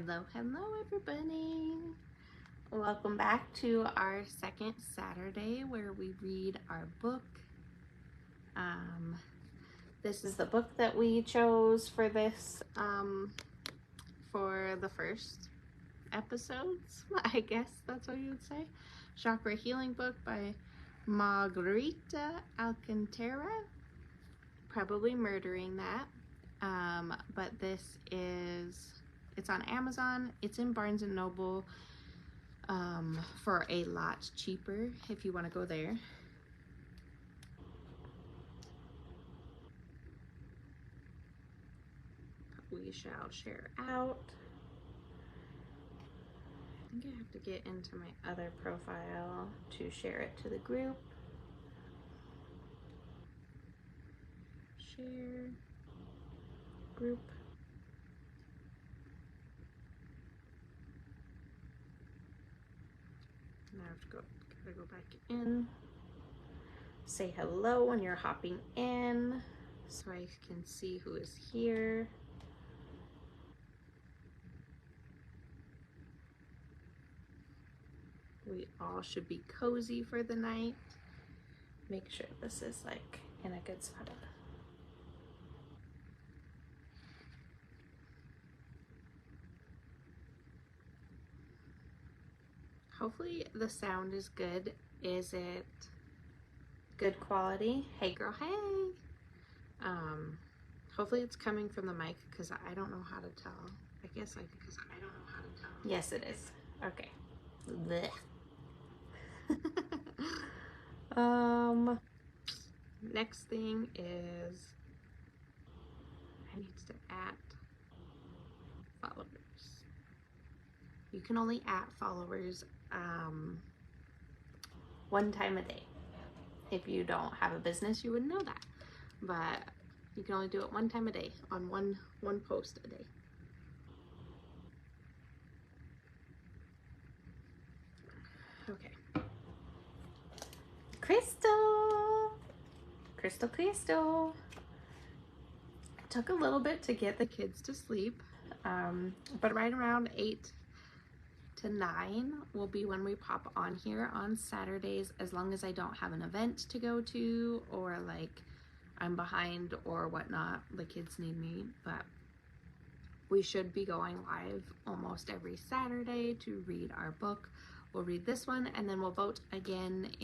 Hello, everybody. Welcome back to our second Saturday where we read our book. This is the book that we chose for this, for the first episodes, I guess that's what you would say. Chakra Healing Book by Margarita Alcantara. Probably murdering that. But it's on Amazon. It's in Barnes & Noble for a lot cheaper if you want to go there. We shall share out. I think I have to get into my other profile to share it to the group. Share group. Now I have to gotta go back in. Say hello when you're hopping in so I can see who is here. We all should be cozy for the night. Make sure this is like in a good spot. Hopefully the sound is good. Is it good quality? Hey girl, hey! Hopefully it's coming from the mic because I don't know how to tell. I don't know how to tell. Yes, it is. Okay. Next thing is I need to add followers. You can only add followers one time a day. If you don't have a business, you wouldn't know that, but you can only do it one time a day on one post a day. Okay. Crystal. It took a little bit to get the kids to sleep, but right around 8 to 9 will be when we pop on here on Saturdays, as long as I don't have an event to go to or like I'm behind or whatnot. The kids need me, but we should be going live almost every Saturday to read our book. We'll read this one and then we'll vote again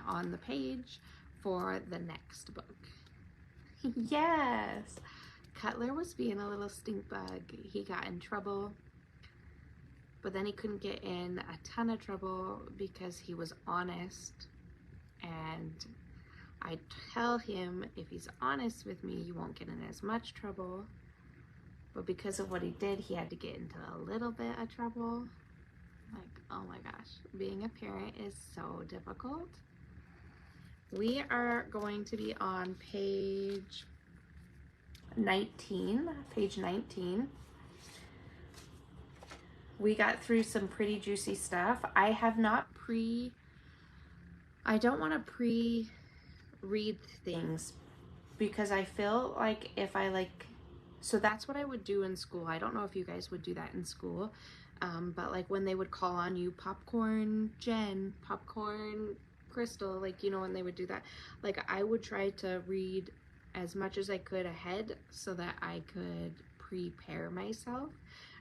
on the page for the next book. Yes! Cutler was being a little stink bug. He got in trouble, but then he couldn't get in a ton of trouble because he was honest. And I tell him, if he's honest with me, you won't get in as much trouble. But because of what he did, he had to get into a little bit of trouble. Like, oh my gosh, being a parent is so difficult. We are going to be on page 19. We got through some pretty juicy stuff. I don't want to pre-read things because I feel like if I so that's what I would do in school. I don't know if you guys would do that in school, but like when they would call on you, popcorn Jen, popcorn Crystal, like, you know, when they would do that, like I would try to read as much as I could ahead so that I could prepare myself.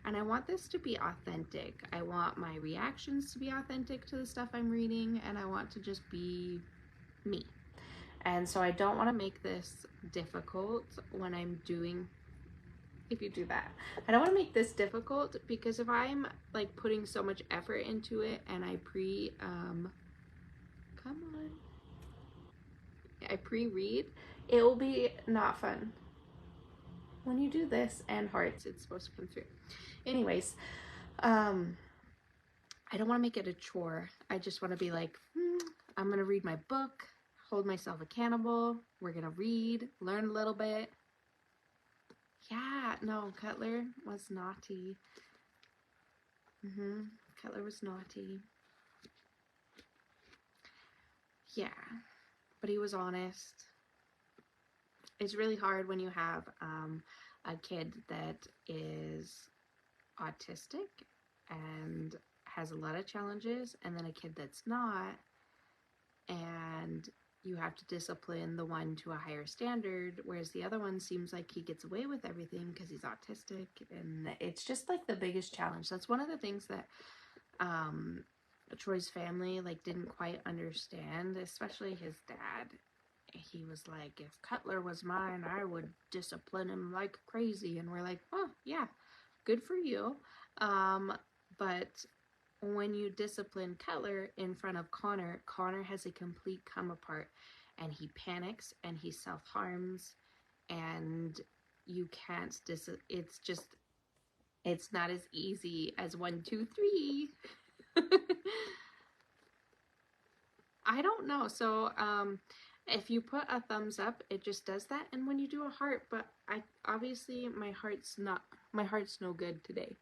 And I want this to be authentic. I want my reactions to be authentic to the stuff I'm reading, and I want to just be me. And so I don't want to make this difficult when I'm doing, if you do that. I don't want to make this difficult because if I'm like putting so much effort into it and I pre-read, it will be not fun. When you do this and hearts, it's supposed to come through. Anyways, I don't want to make it a chore. I just want to be like, I'm going to read my book, hold myself accountable. We're going to read, learn a little bit. Yeah, no, Cutler was naughty. Cutler was naughty. Yeah, but he was honest. It's really hard when you have a kid that is autistic and has a lot of challenges, and then a kid that's not, and you have to discipline the one to a higher standard, whereas the other one seems like he gets away with everything because he's autistic. And it's just like the biggest challenge. That's one of the things that Troy's family like didn't quite understand, especially his dad. He was like, if Cutler was mine, I would discipline him like crazy. And we're like, oh yeah, good for you. But when you discipline Cutler in front of Connor, Connor has a complete come apart, and he panics and he self-harms, and you can't it's not as easy as 1, 2, 3. I don't know. So if you put a thumbs up, it just does that. And when you do a heart, but obviously my heart's no good today.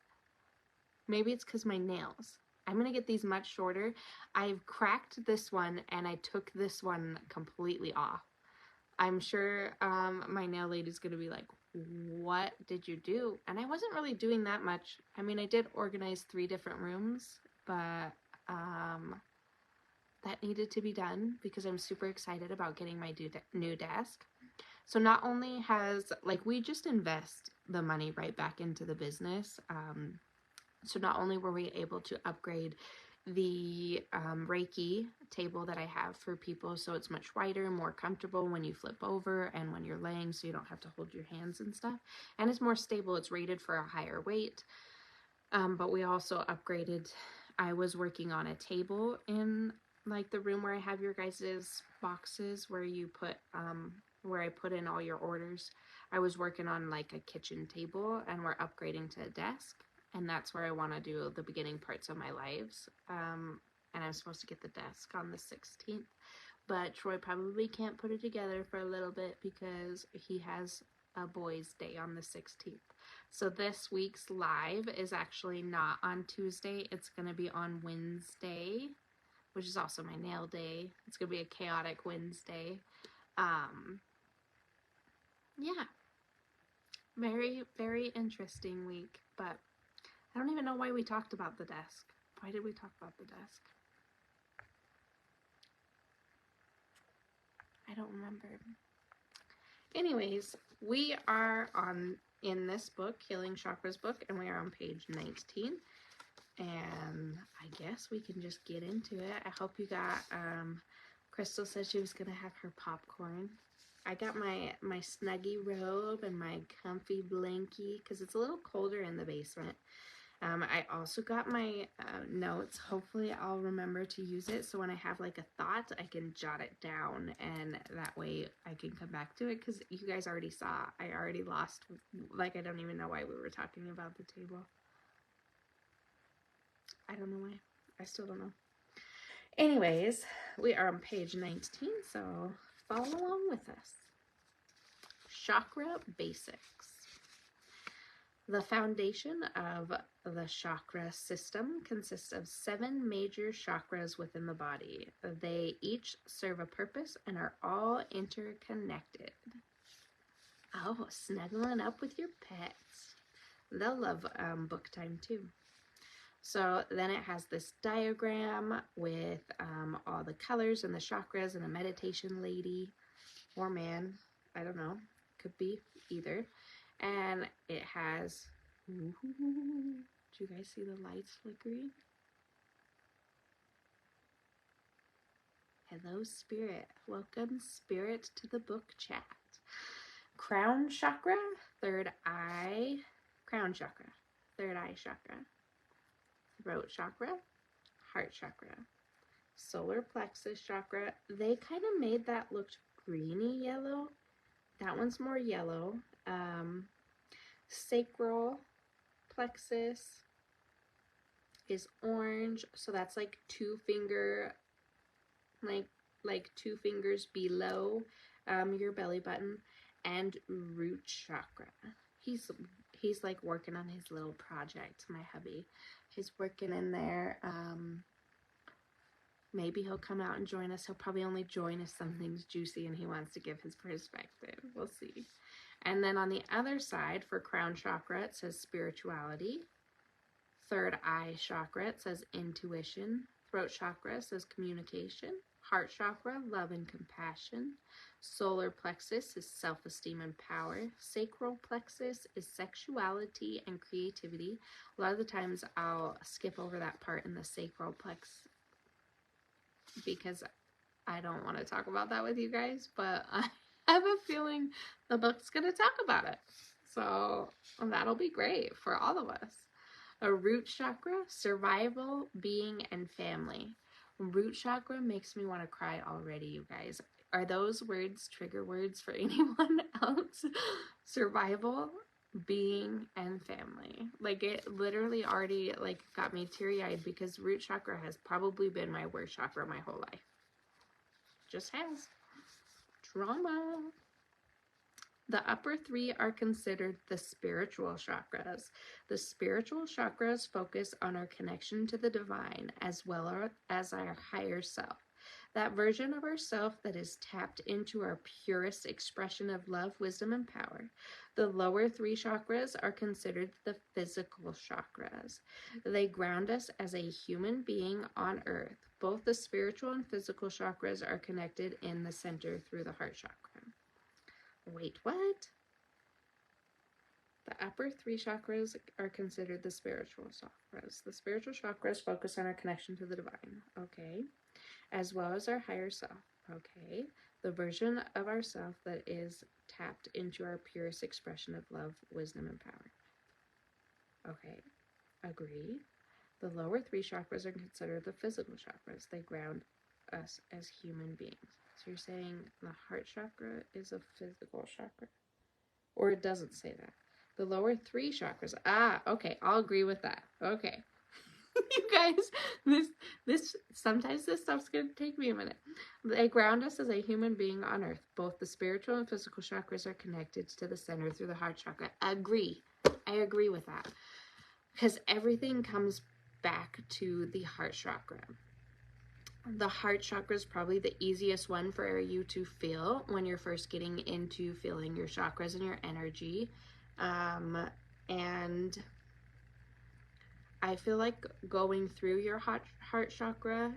Maybe it's because my nails. I'm going to get these much shorter. I've cracked this one and I took this one completely off. I'm sure my nail lady's going to be like, what did you do? And I wasn't really doing that much. I mean, I did organize 3 different rooms, but that needed to be done because I'm super excited about getting my new desk. So not only has, like, we just invest the money right back into the business. So not only were we able to upgrade the Reiki table that I have for people, so it's much wider, more comfortable when you flip over and when you're laying, so you don't have to hold your hands and stuff. And it's more stable. It's rated for a higher weight. But we also upgraded. I was working on a table in like the room where I have your guys's boxes where you put where I put in all your orders. I was working on like a kitchen table, and we're upgrading to a desk. And that's where I want to do the beginning parts of my lives. And I'm supposed to get the desk on the 16th. But Troy probably can't put it together for a little bit because he has a boys' day on the 16th. So this week's live is actually not on Tuesday. It's going to be on Wednesday, which is also my nail day. It's going to be a chaotic Wednesday. Yeah. Very, very interesting week. But I don't even know why we talked about the desk. Why did we talk about the desk? I don't remember. Anyways, we are in this book, Healing Chakras book, and we are on page 19. And I guess we can just get into it. I hope you got, Crystal said she was going to have her popcorn. I got my snuggy robe and my comfy blankie because it's a little colder in the basement. I also got my notes. Hopefully I'll remember to use it, so when I have like a thought, I can jot it down, and that way I can come back to it, because you guys already saw, I already lost, like, I don't even know why we were talking about the table. I don't know why. I still don't know. Anyways, we are on page 19, so follow along with us. Chakra basics. The foundation of the chakra system consists of 7 major chakras within the body. They each serve a purpose and are all interconnected. Oh, snuggling up with your pets. They'll love book time too. So then it has this diagram with all the colors and the chakras and a meditation lady or man. I don't know. Could be either. And it has, do you guys see the lights flickering? Hello, Spirit. Welcome, Spirit, to the book chat. Crown chakra, third eye, crown chakra, third eye chakra, throat chakra, heart chakra, solar plexus chakra. They kind of made that look greeny yellow. That one's more yellow. Sacral plexus is orange, so that's like 2 finger, like 2 fingers below your belly button. And root chakra. He's like working on his little project, my hubby. He's working in there. Maybe he'll come out and join us. He'll probably only join if something's juicy and he wants to give his perspective. We'll see. And then on the other side, for crown chakra, it says spirituality. Third eye chakra, it says intuition. Throat chakra says communication. Heart chakra, love and compassion. Solar plexus is self-esteem and power. Sacral plexus is sexuality and creativity. A lot of the times I'll skip over that part in the sacral plex because I don't want to talk about that with you guys, but I have a feeling the book's going to talk about it. So that'll be great for all of us. A root chakra, survival, being, and family. Root chakra makes me want to cry already, you guys. Are those words trigger words for anyone else? Survival, being, and family. Like, it literally already like got me teary-eyed because root chakra has probably been my worst chakra my whole life. Just has. Drama. The upper three are considered the spiritual chakras. The spiritual chakras focus on our connection to the divine as well as our higher self. That version of ourself that is tapped into our purest expression of love, wisdom, and power. The lower three chakras are considered the physical chakras. They ground us as a human being on earth. Both the spiritual and physical chakras are connected in the center through the heart chakra. Wait, what? The upper three chakras are considered the spiritual chakras. The spiritual chakras focus on our connection to the divine, okay, as well as our higher self, okay, the version of ourself that is tapped into our purest expression of love, wisdom, and power. Okay, agree. The lower three chakras are considered the physical chakras. They ground us as human beings. So you're saying the heart chakra is a physical chakra? Or it doesn't say that. The lower three chakras. Ah, okay, I'll agree with that. Okay. You guys, sometimes this stuff's gonna take me a minute. They ground us as a human being on earth. Both the spiritual and physical chakras are connected to the center through the heart chakra. Agree. I agree with that. Because everything comes back to the heart chakra. The heart chakra is probably the easiest one for you to feel when you're first getting into feeling your chakras and your energy. And I feel like going through your heart chakra,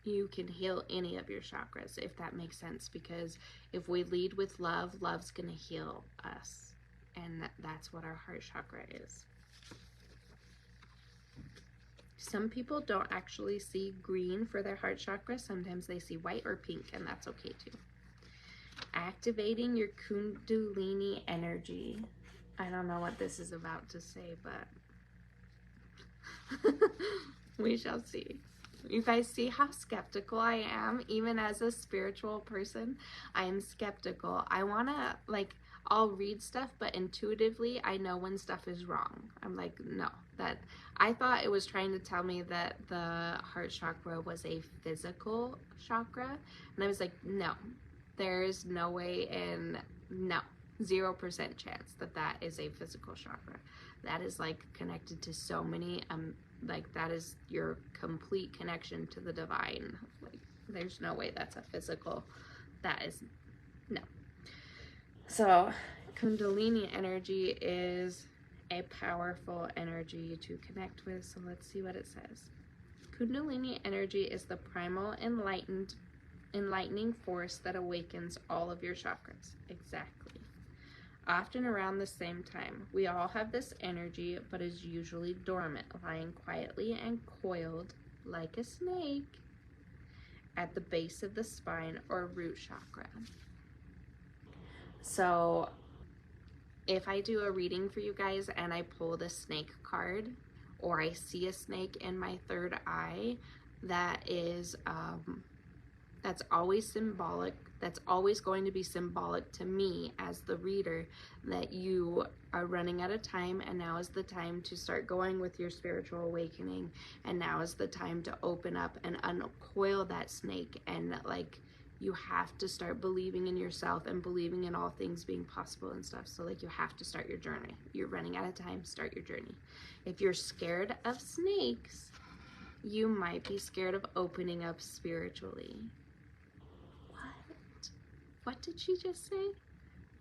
you can heal any of your chakras, if that makes sense. Because if we lead with love, love's going to heal us. And that's what our heart chakra is. Some people don't actually see green for their heart chakra. Sometimes they see white or pink, and that's okay too. Activating your Kundalini energy. I don't know what this is about to say, but we shall see. You guys see how skeptical I am? Even as a spiritual person, I am skeptical. I want to, like, I'll read stuff, but intuitively, I know when stuff is wrong. I'm like, no, I thought it was trying to tell me that the heart chakra was a physical chakra. And I was like, no, there's no way no, 0% chance that is a physical chakra. That is like connected to so many, like that is your complete connection to the divine. Like there's no way that's a physical, no. So Kundalini energy is a powerful energy to connect with. So let's see what it says. Kundalini energy is the primal enlightening force that awakens all of your chakras. Exactly. Often around the same time. We all have this energy, but is usually dormant, lying quietly and coiled like a snake at the base of the spine or root chakra. So if I do a reading for you guys and I pull the snake card, or I see a snake in my third eye, that is, that's always symbolic. That's always going to be symbolic to me as the reader that you are running out of time, and now is the time to start going with your spiritual awakening, and now is the time to open up and uncoil that snake, and like you have to start believing in yourself and believing in all things being possible and stuff. So like you have to start your journey. You're running out of time, start your journey. If you're scared of snakes, you might be scared of opening up spiritually. What did she just say?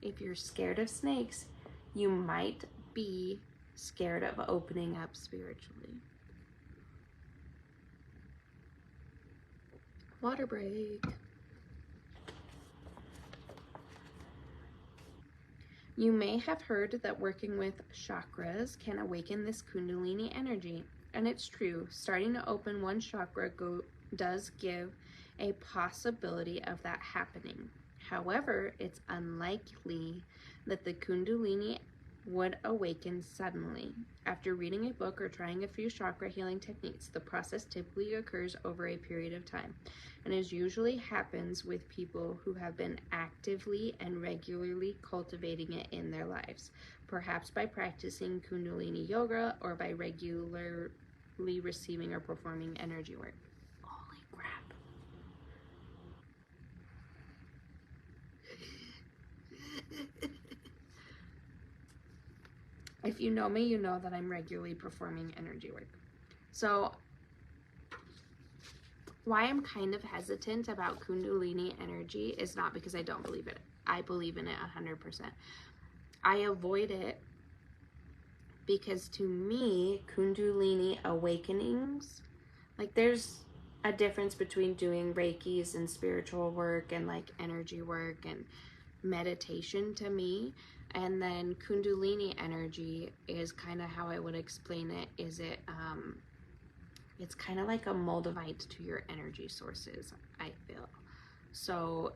If you're scared of snakes, you might be scared of opening up spiritually. Water break. You may have heard that working with chakras can awaken this Kundalini energy. And it's true, starting to open one chakra does give a possibility of that happening. However, it's unlikely that the Kundalini would awaken suddenly. After reading a book or trying a few chakra healing techniques, the process typically occurs over a period of time, and it usually happens with people who have been actively and regularly cultivating it in their lives, perhaps by practicing Kundalini yoga or by regularly receiving or performing energy work. Holy crap. If you know me, you know that I'm regularly performing energy work. So why I'm kind of hesitant about Kundalini energy is not because I don't believe it. I believe in it 100%. I avoid it because to me, Kundalini awakenings, like there's a difference between doing Reikis and spiritual work and like energy work and meditation to me. And then Kundalini energy is kind of how I would explain it. It's kind of like a moldavite to your energy sources, I feel. So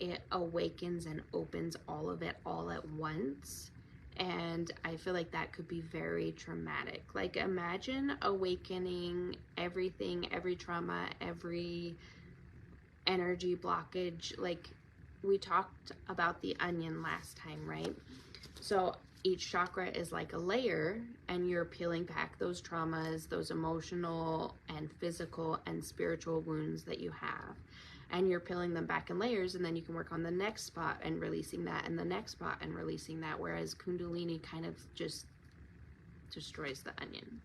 it awakens and opens all of it all at once. And I feel like that could be very traumatic. Like imagine awakening everything, every trauma, every energy blockage. Like we talked about the onion last time, right? So each chakra is like a layer, and you're peeling back those traumas, those emotional and physical and spiritual wounds that you have. And you're peeling them back in layers, and then you can work on the next spot and releasing that, and the next spot and releasing that. Whereas Kundalini kind of just destroys the onion.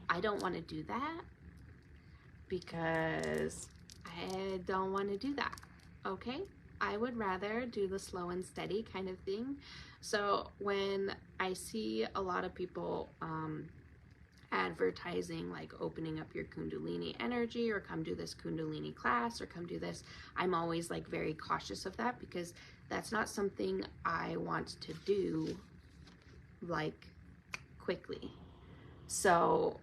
I don't want to do that because I don't want to do that. Okay? I would rather do the slow and steady kind of thing. So when I see a lot of people advertising like opening up your Kundalini energy, or come do this Kundalini class, or come do this, I'm always like very cautious of that, because that's not something I want to do like quickly. So,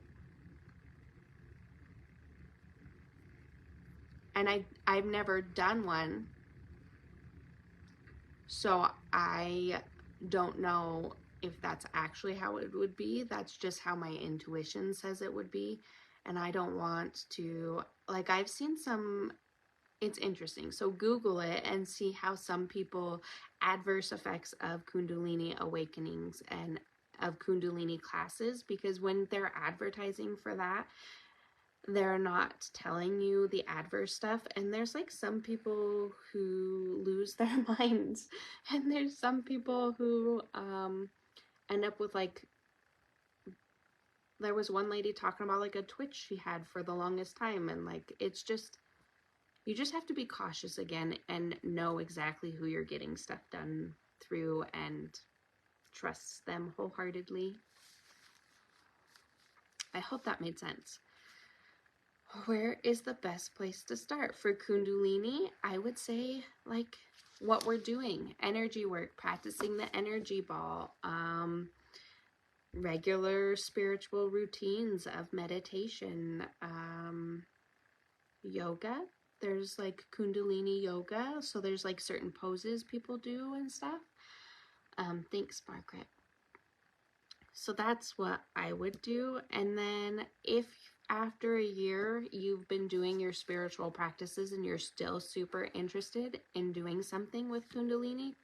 and I've never done one, so I don't know if that's actually how it would be. That's just how my intuition says it would be. And I don't want to, like, I've seen some, it's interesting. So Google it and see how some people, adverse effects of Kundalini awakenings and of Kundalini classes, because when they're advertising for that, they're not telling you the adverse stuff. And there's like some people who lose their minds, and there's some people who end up with like, there was one lady talking about like a twitch she had for the longest time, and like it's just, you just have to be cautious again and know exactly who you're getting stuff done through and trust them wholeheartedly. I hope that made sense. Where is the best place to start? For Kundalini, I would say like what we're doing, energy work, practicing the energy ball, regular spiritual routines of meditation, yoga. There's like Kundalini yoga, so there's like certain poses people do and stuff. Thanks, Margaret. So that's what I would do. And then if after a year you've been doing your spiritual practices and you're still super interested in doing something with Kundalini,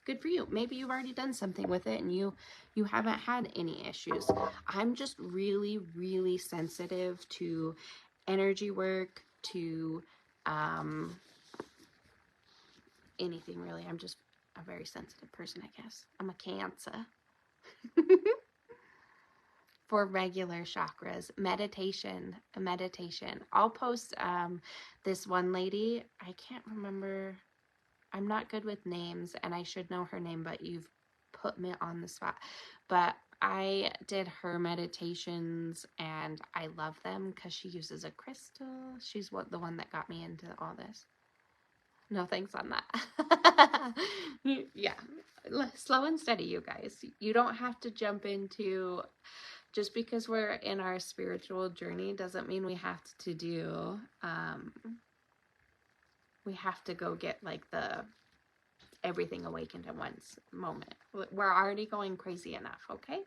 good for you. Maybe you've already done something with it and you haven't had any issues. I'm just really, really sensitive to energy work, to anything really. I'm just a very sensitive person, I guess. I'm a Cancer. For regular chakras, meditation. I'll post this one lady, I can't remember, I'm not good with names and I should know her name, but you've put me on the spot. But I did her meditations and I love them because she uses a crystal. She's the one that got me into all this. No thanks on that. Yeah, slow and steady, you guys. You don't have to jump into, just because we're in our spiritual journey doesn't mean we have to do, we have to go get like the everything awakened at once moment. We're already going crazy enough, okay?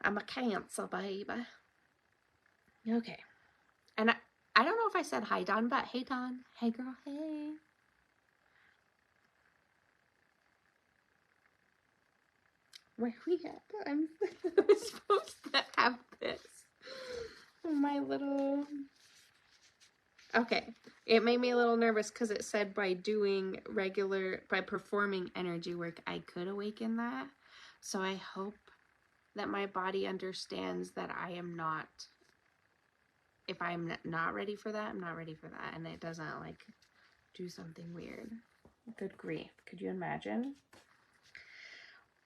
I'm a Cancer, baby. Okay. And I don't know if I said hi, Dawn, but hey, Dawn. Hey, girl. Hey. Where are we at? I'm supposed to have this. My little... Okay. It made me a little nervous because it said by performing energy work, I could awaken that. So I hope that my body understands that I am not... If I'm not ready for that, I'm not ready for that. And it doesn't, like, do something weird. Good grief. Could you imagine?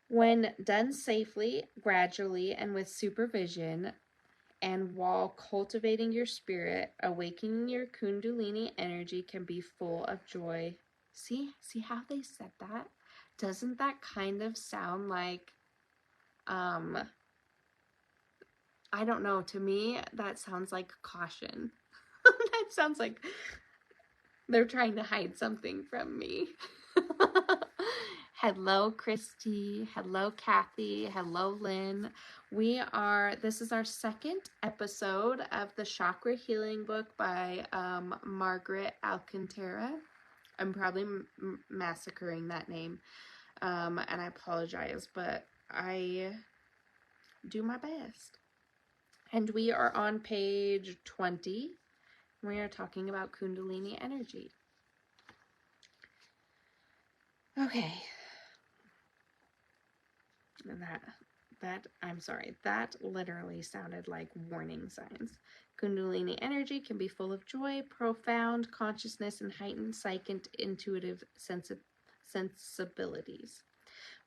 When done safely, gradually, and with supervision, and while cultivating your spirit, awakening your Kundalini energy can be full of joy. See how they said that? Doesn't that kind of sound like, I don't know, to me, that sounds like caution. That sounds like they're trying to hide something from me. Hello, Christy. Hello, Kathy. Hello, Lynn. This is our second episode of the Chakra Healing book by Margaret Alcantara. I'm probably massacring that name, and I apologize, but I do my best. And we are on page 20. We are talking about Kundalini energy. Okay. And I'm sorry, that literally sounded like warning signs. Kundalini energy can be full of joy, profound consciousness, and heightened psychic intuitive sensibilities.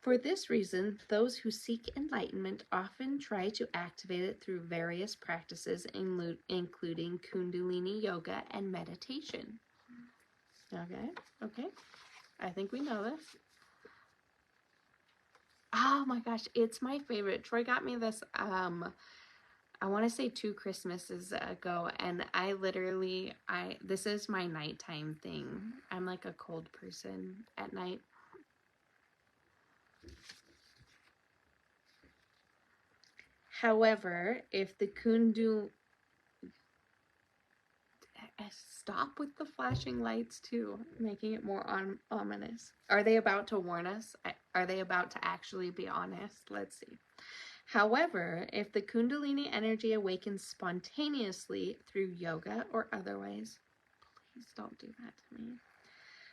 For this reason, those who seek enlightenment often try to activate it through various practices, including Kundalini yoga and meditation. Okay. I think we know this. Oh my gosh, it's my favorite. Troy got me this, I want to say 2 Christmases ago, and this is my nighttime thing. I'm like a cold person at night. However, if the stop with the flashing lights too, making it more ominous. Are they about to warn us? Are they about to actually be honest? Let's see. However, if the Kundalini energy awakens spontaneously through yoga or otherwise, please don't do that to me,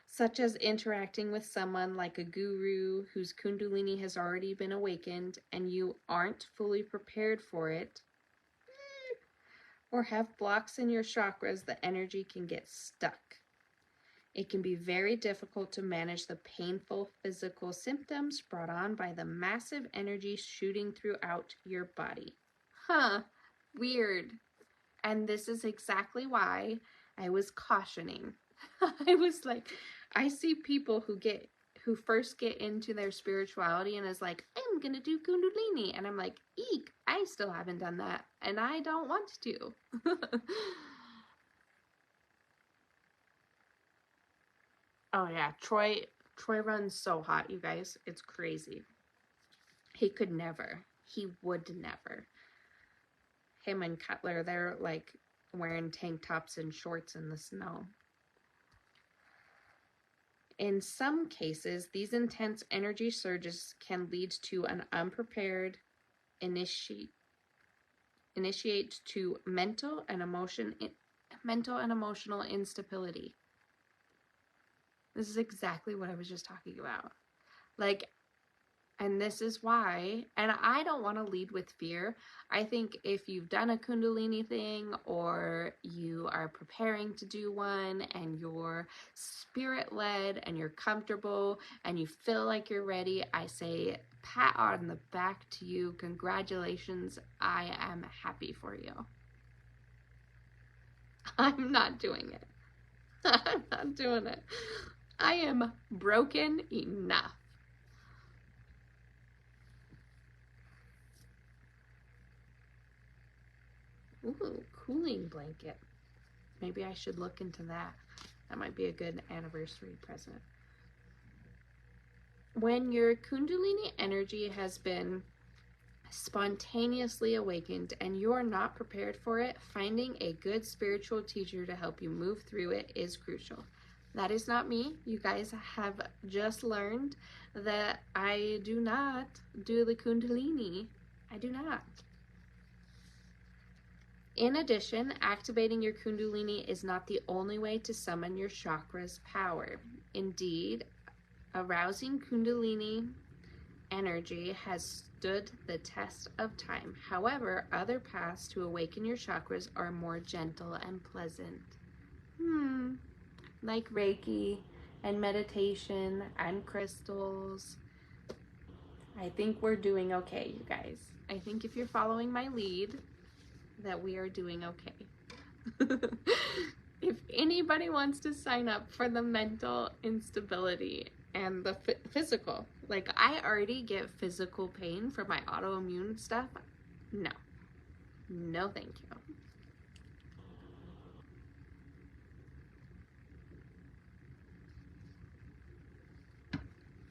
such as interacting with someone like a guru whose Kundalini has already been awakened and you aren't fully prepared for it, or have blocks in your chakras, the energy can get stuck. It can be very difficult to manage the painful physical symptoms brought on by the massive energy shooting throughout your body. Weird. And this is exactly why I was cautioning. I was like, I see people who first get into their spirituality and is like, I'm gonna do Kundalini, and I'm like, eek, I still haven't done that, and I don't want to. Oh yeah, Troy runs so hot, you guys. It's crazy. He could never. He would never. Him and Cutler, they're like wearing tank tops and shorts in the snow. In some cases, these intense energy surges can lead to an unprepared initiate to mental and emotional instability. This is exactly what I was just talking about. Like, and this is why, and I don't want to lead with fear. I think if you've done a Kundalini thing or you are preparing to do one and you're spirit-led and you're comfortable and you feel like you're ready, I say pat on the back to you. Congratulations. I am happy for you. I'm not doing it. I'm not doing it. I am broken enough. Ooh, cooling blanket. Maybe I should look into that. That might be a good anniversary present. When your Kundalini energy has been spontaneously awakened and you are not prepared for it, finding a good spiritual teacher to help you move through it is crucial. That is not me. You guys have just learned that I do not do the Kundalini. I do not. In addition, activating your Kundalini is not the only way to summon your chakra's power. Indeed, arousing Kundalini energy has stood the test of time. However, other paths to awaken your chakras are more gentle and pleasant. Like Reiki and meditation and crystals. I think we're doing okay, you guys. I think if you're following my lead, that we are doing okay. If anybody wants to sign up for the mental instability and the physical, like I already get physical pain for my autoimmune stuff. No thank you.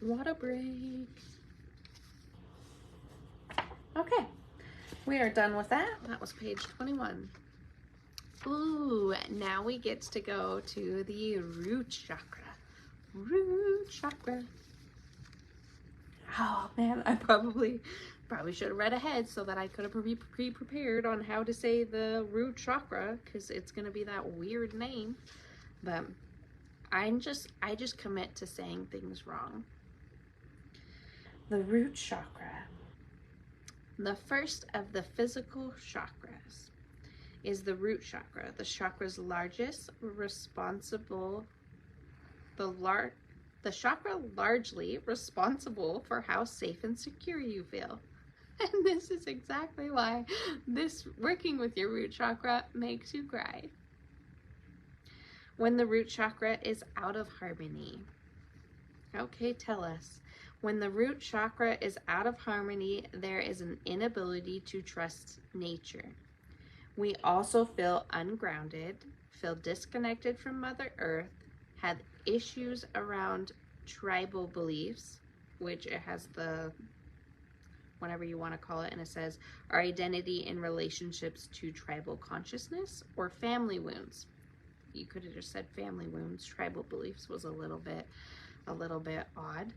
Water break. Okay, we are done with that. That was page 21. Ooh, now we get to go to the root chakra. Root chakra. Oh man, I probably should have read ahead so that I could have pre-prepared on how to say the root chakra, because it's gonna be that weird name. But I just commit to saying things wrong. The root chakra. The first of the physical chakras is the root chakra. The chakra's largest, the chakra largely responsible for how safe and secure you feel. And this is exactly why this working with your root chakra makes you cry. When the root chakra is out of harmony. Okay, tell us. When the root chakra is out of harmony, there is an inability to trust nature. We also feel ungrounded, feel disconnected from Mother Earth, have issues around tribal beliefs, which it has the, whatever you want to call it, and it says our identity in relationships to tribal consciousness, or family wounds. You could have just said family wounds. Tribal beliefs was a little bit odd.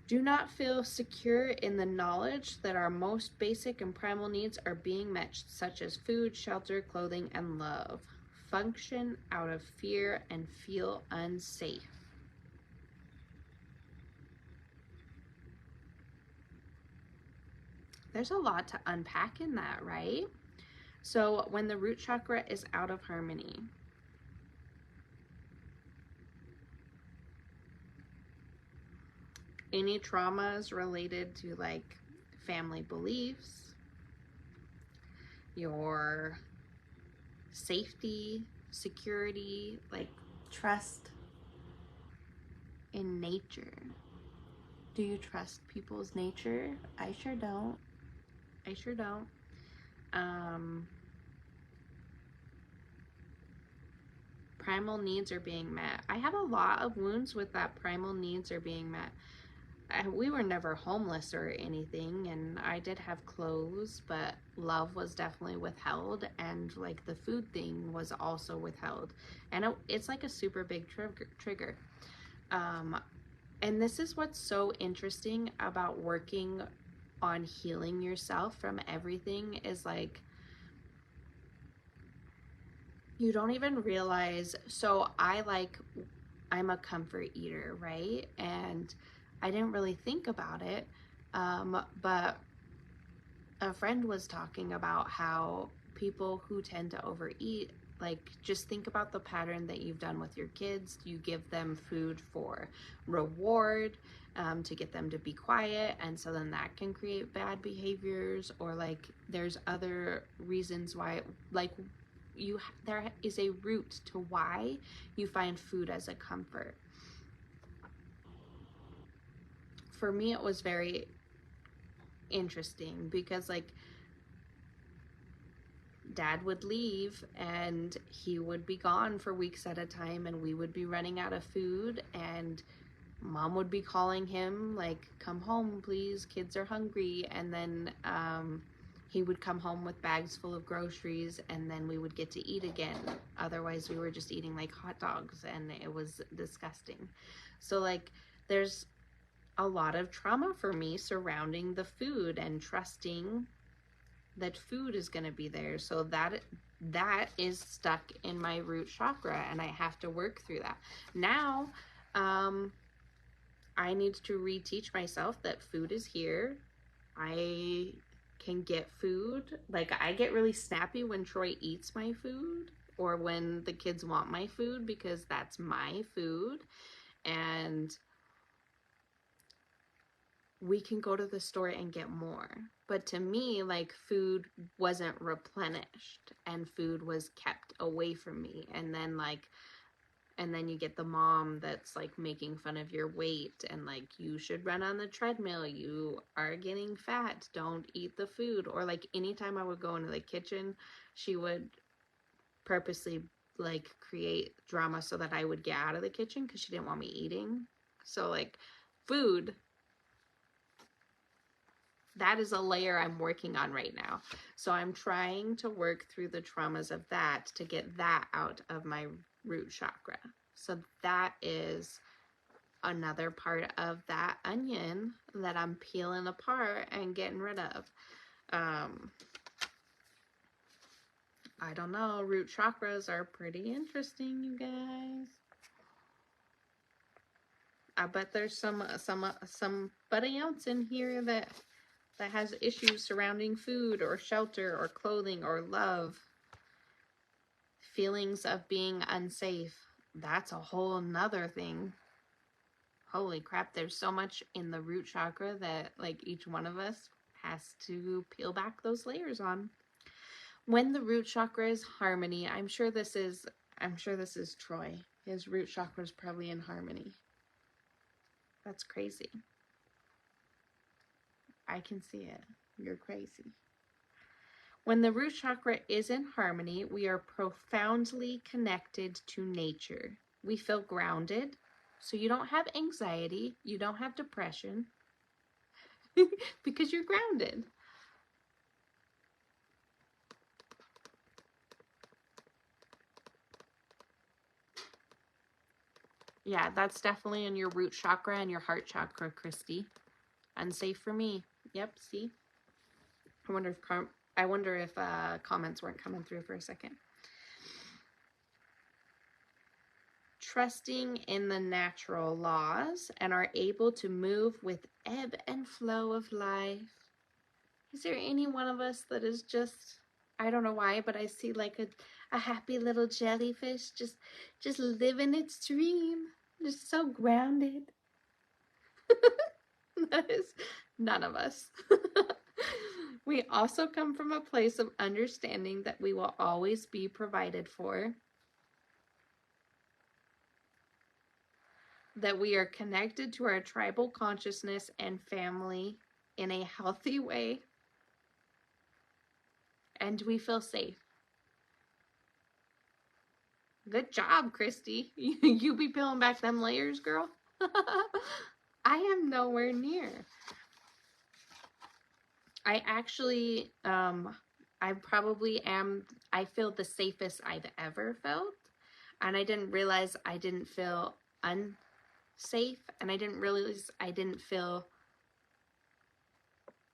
Do not feel secure in the knowledge that our most basic and primal needs are being met, such as food, shelter, clothing, and love. Function out of fear and feel unsafe. There's a lot to unpack in that, right? So when the root chakra is out of harmony, any traumas related to like family beliefs, your safety, security, like trust in nature. Do you trust people's nature? I sure don't. I sure don't. Primal needs are being met. I have a lot of wounds with that primal needs are being met. We were never homeless or anything, and I did have clothes, but love was definitely withheld, and like the food thing was also withheld, and it's like a super big trigger. And this is what's so interesting about working on healing yourself from everything, is like you don't even realize. So I'm a comfort eater, right? And I didn't really think about it, but a friend was talking about how people who tend to overeat Like, just think about the pattern that you've done with your kids. You give them food for reward, to get them to be quiet, and so then that can create bad behaviors. Or like, there's other reasons why, like, there is a root to why you find food as a comfort. For me, it was very interesting because, like, Dad would leave and he would be gone for weeks at a time, and we would be running out of food, and Mom would be calling him like, come home please, kids are hungry. And then he would come home with bags full of groceries, and then we would get to eat again. Otherwise we were just eating like hot dogs, and it was disgusting. So like, there's a lot of trauma for me surrounding the food and trusting that food is going to be there. So that is stuck in my root chakra, and I have to work through that. Now I need to reteach myself that food is here. I can get food. Like, I get really snappy when Troy eats my food, or when the kids want my food, because that's my food. And we can go to the store and get more. But to me, like, food wasn't replenished, and food was kept away from me. And then like, and then you get the mom that's like making fun of your weight, and like, you should run on the treadmill, you are getting fat, don't eat the food. Or like, anytime I would go into the kitchen, she would purposely like create drama so that I would get out of the kitchen because she didn't want me eating. So like, food, that is a layer I'm working on right now. So I'm trying to work through the traumas of that to get that out of my root chakra. So that is another part of that onion that I'm peeling apart and getting rid of. I don't know, root chakras are pretty interesting, you guys. I bet there's somebody else in here that has issues surrounding food or shelter or clothing or love. Feelings of being unsafe. That's a whole nother thing. Holy crap, there's so much in the root chakra that like each one of us has to peel back those layers on. When the root chakra is harmony, I'm sure this is Troy. His root chakra is probably in harmony. That's crazy. I can see it. You're crazy. When the root chakra is in harmony, we are profoundly connected to nature. We feel grounded, so you don't have anxiety, you don't have depression, because you're grounded. Yeah, that's definitely in your root chakra and your heart chakra, Christy. Unsafe for me. Yep, see? I wonder if comments weren't coming through for a second. Trusting in the natural laws and are able to move with ebb and flow of life. Is there any one of us that is just, I don't know why, but I see like a happy little jellyfish just living its dream, just so grounded? That is none of us. We also come from a place of understanding that we will always be provided for, that we are connected to our tribal consciousness and family in a healthy way, and we feel safe. Good job, Christy. You be peeling back them layers, girl. I am nowhere near. I actually, I probably am, I feel the safest I've ever felt. And I didn't realize I didn't feel unsafe. And I didn't realize I didn't feel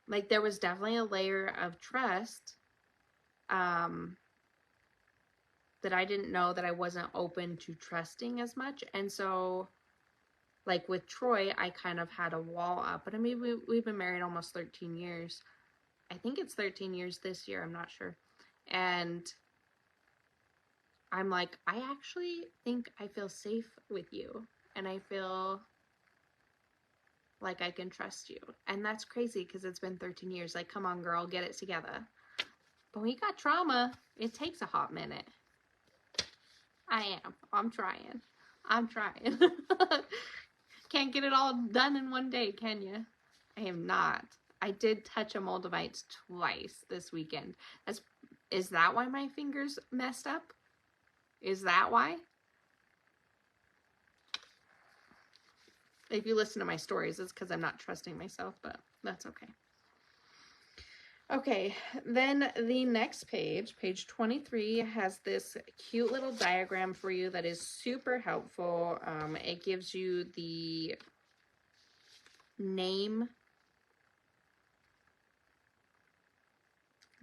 like there was definitely a layer of trust that I didn't know that I wasn't open to trusting as much. And so, like with Troy, I kind of had a wall up. But I mean, we've been married almost 13 years. I think it's 13 years this year. I'm not sure. And I'm like, I actually think I feel safe with you, and I feel like I can trust you. And that's crazy because it's been 13 years. Like, come on, girl, get it together. But when you got trauma, it takes a hot minute. I'm trying. Can't get it all done in one day, can you? I am not. I did touch a moldavite twice this weekend. Is that why my fingers messed up? Is that why? If you listen to my stories, it's because I'm not trusting myself, but that's okay. Okay, then the next page, page 23, has this cute little diagram for you that is super helpful. It gives you the name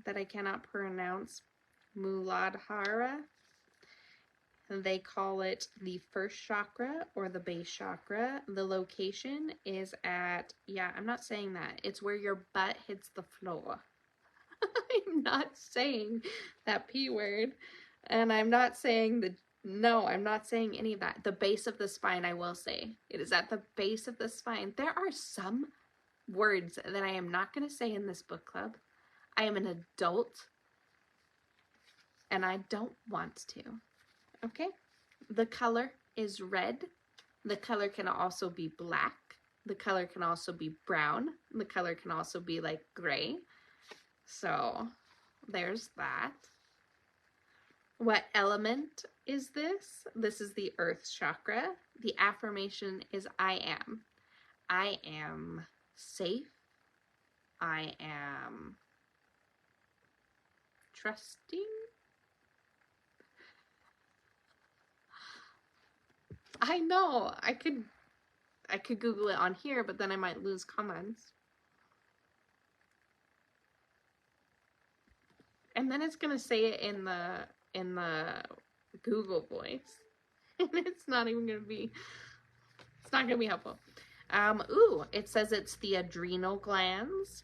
that I cannot pronounce, Muladhara. They call it the first chakra or the base chakra. The location is at, yeah, I'm not saying that. It's where your butt hits the floor. I'm not saying that P word. And I'm not saying no, I'm not saying any of that. The base of the spine, I will say. It is at the base of the spine. There are some words that I am not going to say in this book club. I am an adult, and I don't want to. Okay? The color is red. The color can also be black. The color can also be brown. The color can also be like gray. So there's that. What element is this? This is the earth chakra. The affirmation is I am. I am safe. I am trusting. I know, I could Google it on here, but then I might lose comments. And then it's gonna say it in the Google voice. And it's not gonna be helpful. Ooh, it says it's the adrenal glands.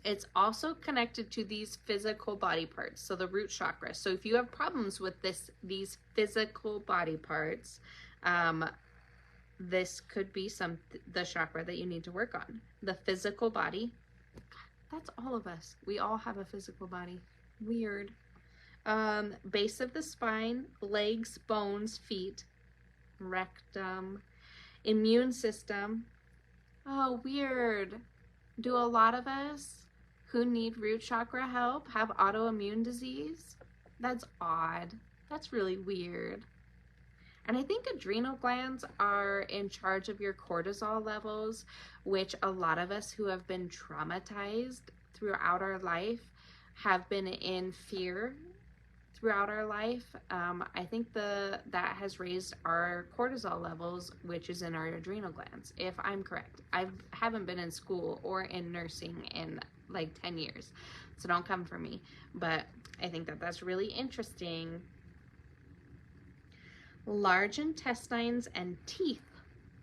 It's also connected to these physical body parts, so the root chakra. So if you have problems with these physical body parts, this could be the chakra that you need to work on. The physical body. That's all of us. We all have a physical body. Weird. Base of the spine, legs, bones, feet, rectum, immune system. Oh, weird. Do a lot of us who need root chakra help have autoimmune disease? That's odd. That's really weird. And I think adrenal glands are in charge of your cortisol levels, which a lot of us who have been traumatized throughout our life have been in fear throughout our life. I think that has raised our cortisol levels, which is in our adrenal glands, if I'm correct. I haven't been in school or in nursing in like 10 years, so don't come for me. But I think that that's really interesting. Large intestines and teeth.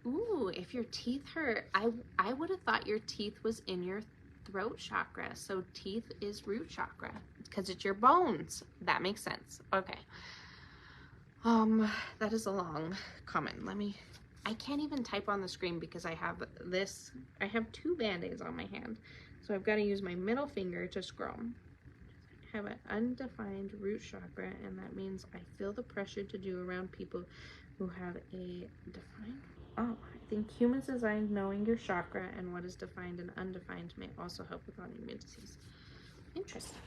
Ooh, if your teeth hurt, I would have thought your teeth was in your throat chakra. So teeth is root chakra because it's your bones. That makes sense. Okay. That is a long comment. I can't even type on the screen because I have two band-aids on my hand. So I've got to use my middle finger to scroll. I have an undefined root chakra, and that means I feel the pressure to do around people who have a defined. Oh, I think humans designed knowing your chakra and what is defined and undefined may also help with autoimmune disease. Interesting.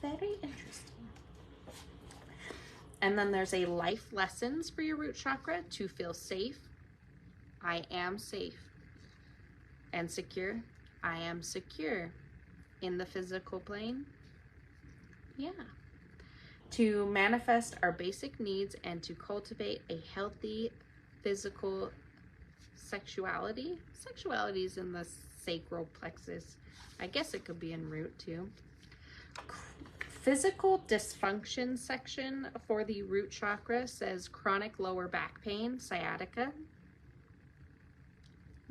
Very interesting. And then there's a life lessons for your root chakra to feel safe. I am safe and secure. I am secure in the physical plane. Yeah. To manifest our basic needs and to cultivate a healthy physical sexuality. Sexuality is in the sacral plexus. I guess it could be in root too. Physical dysfunction section for the root chakra says chronic lower back pain, sciatica,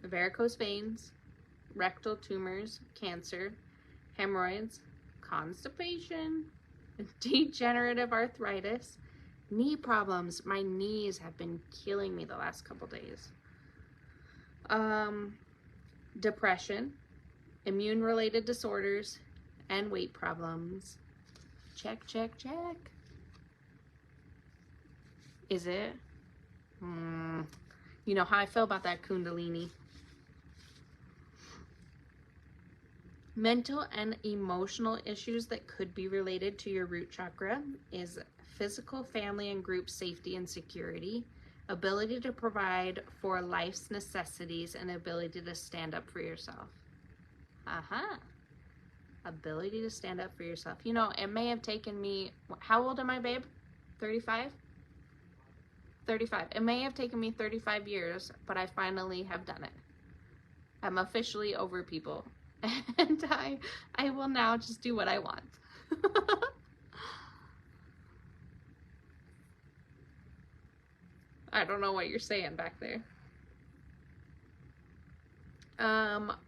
varicose veins, rectal tumors, cancer, hemorrhoids, constipation, degenerative arthritis, Knee problems. My knees have been killing me the last couple days. Depression, immune-related disorders, and weight problems. Check, check, check. Is it? You know how I feel about that Kundalini. Mental and emotional issues that could be related to your root chakra is physical, family, and group safety and security, ability to provide for life's necessities, and ability to stand up for yourself. Ability to stand up for yourself. You know, it may have taken me, how old am I, babe? 35? 35. It may have taken me 35 years, but I finally have done it. I'm officially over people. And I will now just do what I want. I don't know what you're saying back there.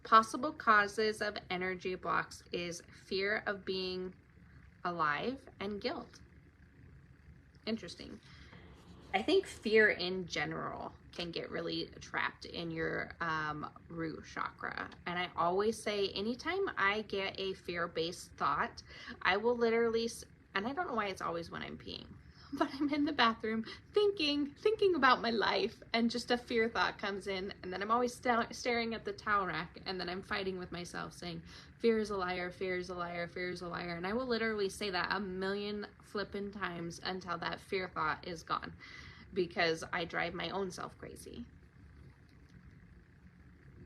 Possible causes of energy blocks is fear of being alive and guilt. Interesting. I think fear in general can get really trapped in your root chakra. And I always say, anytime I get a fear-based thought, I will literally, and I don't know why it's always when I'm peeing, but I'm in the bathroom thinking about my life, and just a fear thought comes in, and then I'm always staring at the towel rack, and then I'm fighting with myself saying, fear is a liar, fear is a liar, fear is a liar. And I will literally say that a million flippin' times until that fear thought is gone, because I drive my own self crazy.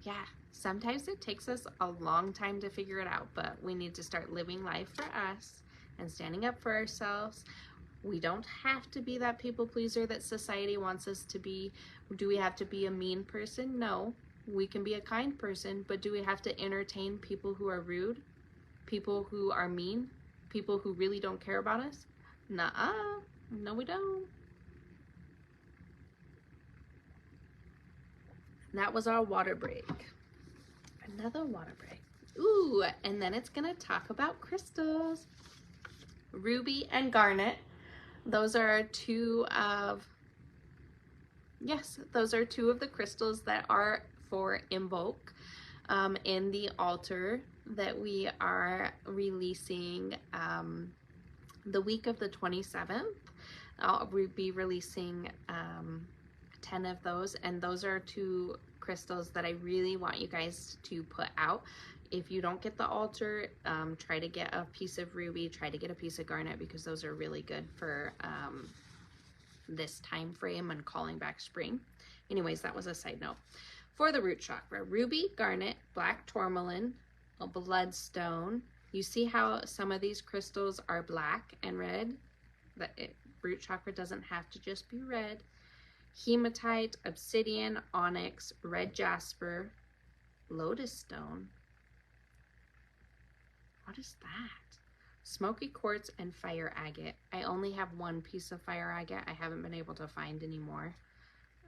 Yeah, sometimes it takes us a long time to figure it out, but we need to start living life for us and standing up for ourselves. We don't have to be that people pleaser that society wants us to be. Do we have to be a mean person? No. We can be a kind person, but do we have to entertain people who are rude? People who are mean? People who really don't care about us? Nuh-uh. No, we don't. That was our water break. Another water break. Ooh, and then it's gonna talk about crystals. Ruby and garnet. Those are two of the crystals that are for invoke in the altar that we are releasing the week of the 27th. I'll be releasing 10 of those, and those are two crystals that I really want you guys to put out. If you don't get the altar, try to get a piece of ruby, try to get a piece of garnet, because those are really good for this time frame and calling back spring. Anyways, that was a side note. For the root chakra, ruby, garnet, black tourmaline, a bloodstone. You see how some of these crystals are black and red? Root chakra doesn't have to just be red. Hematite, obsidian, onyx, red jasper, lotus stone. What is that? Smoky quartz and fire agate. I only have one piece of fire agate. I haven't been able to find any more.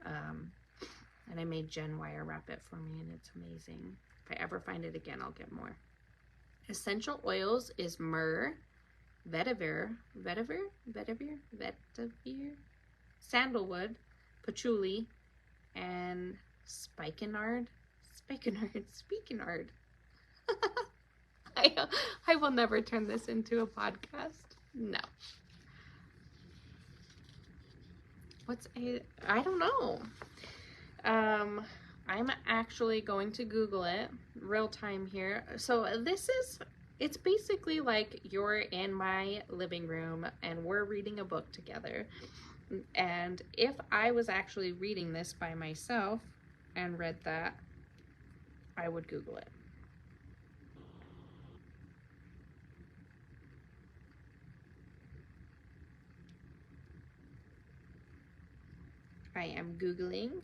And I made Jen wire wrap it for me, and it's amazing. If I ever find it again, I'll get more. Essential oils is myrrh, vetiver, sandalwood, patchouli, and spikenard. I will never turn this into a podcast. No. I don't know. I'm actually going to Google it real time here. So it's basically like you're in my living room and we're reading a book together. And if I was actually reading this by myself and read that, I would Google it. I am Googling.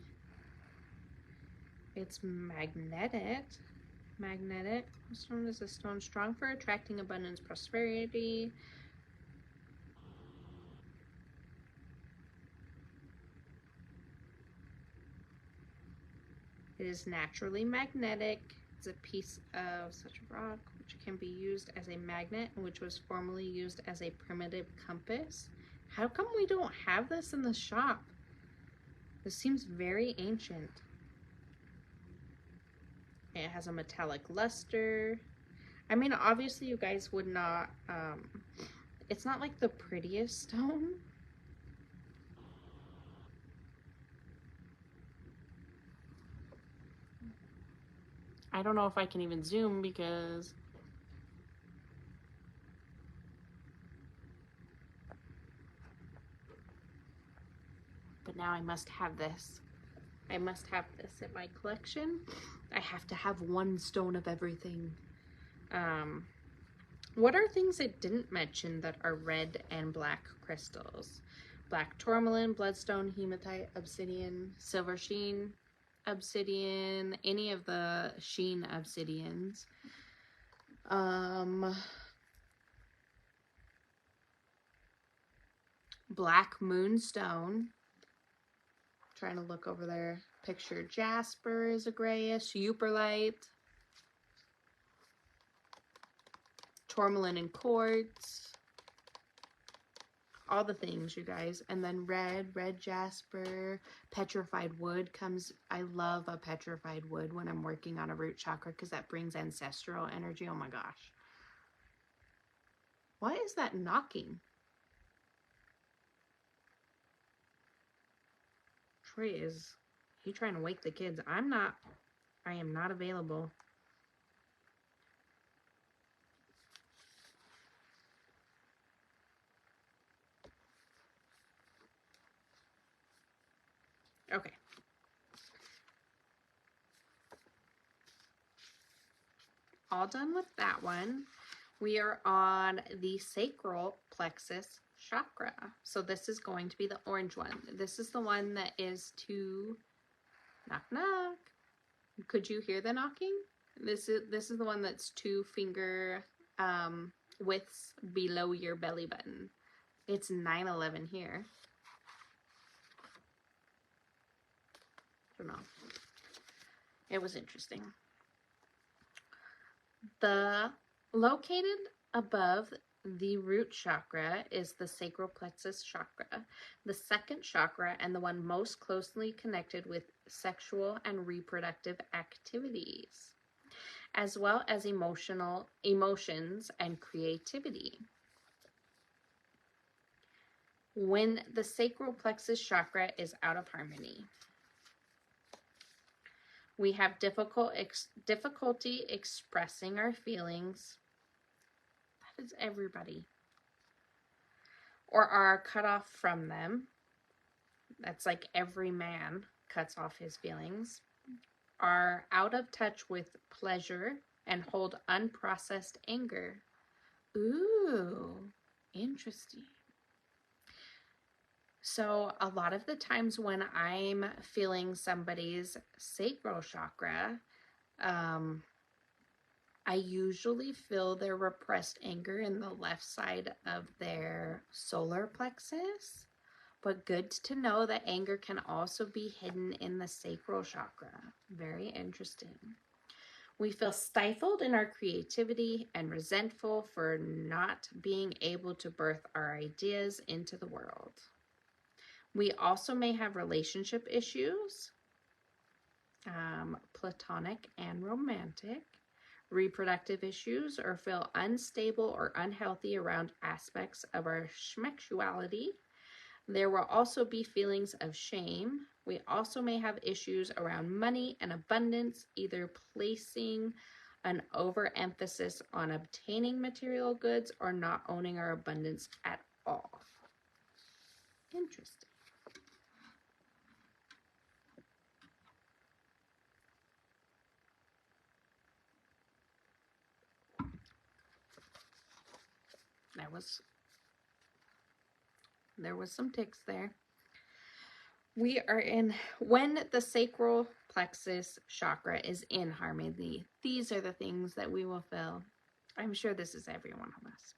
It's magnetic. Magnetic. What stone is this stone? Strong for attracting abundance, prosperity. It is naturally magnetic. It's a piece of such a rock which can be used as a magnet, and which was formerly used as a primitive compass. How come we don't have this in the shop? This seems very ancient. It has a metallic luster. I mean, obviously you guys would not, it's not like the prettiest stone. I don't know if I can even zoom because but now I must have this. I must have this in my collection. I have to have one stone of everything. What are things I didn't mention that are red and black crystals? Black tourmaline, bloodstone, hematite, obsidian, silver sheen, obsidian, any of the sheen obsidians. Black moonstone. Trying to look over there. Picture jasper is a grayish, euperlite, tourmaline and quartz. All the things, you guys. And then red jasper, petrified wood comes. I love a petrified wood when I'm working on a root chakra because that brings ancestral energy. Oh my gosh. Why is that knocking? Troy is he trying to wake the kids? I am not available. Okay. All done with that one. We are on the sacral plexus chakra. So this is going to be the orange one. This is the one that is to knock knock. Could you hear the knocking? This is the one that's 2 finger widths below your belly button. It's 9/11 here. I don't know. It was interesting. The located above the root chakra is the sacral plexus chakra, the second chakra and the one most closely connected with sexual and reproductive activities, as well as emotions and creativity. When the sacral plexus chakra is out of harmony, we have difficulty expressing our feelings. That is everybody. Or are cut off from them. That's like every man cuts off his feelings. Are out of touch with pleasure and hold unprocessed anger. Ooh, interesting. So a lot of the times when I'm feeling somebody's sacral chakra, I usually feel their repressed anger in the left side of their solar plexus. But good to know that anger can also be hidden in the sacral chakra. Very interesting. We feel stifled in our creativity and resentful for not being able to birth our ideas into the world. We also may have relationship issues, platonic and romantic, reproductive issues, or feel unstable or unhealthy around aspects of our sexuality. There will also be feelings of shame. We also may have issues around money and abundance, either placing an overemphasis on obtaining material goods or not owning our abundance at all. Interesting. There was some ticks there. We are in, when the sacral plexus chakra is in harmony, these are the things that we will feel. I'm sure this is every one of us.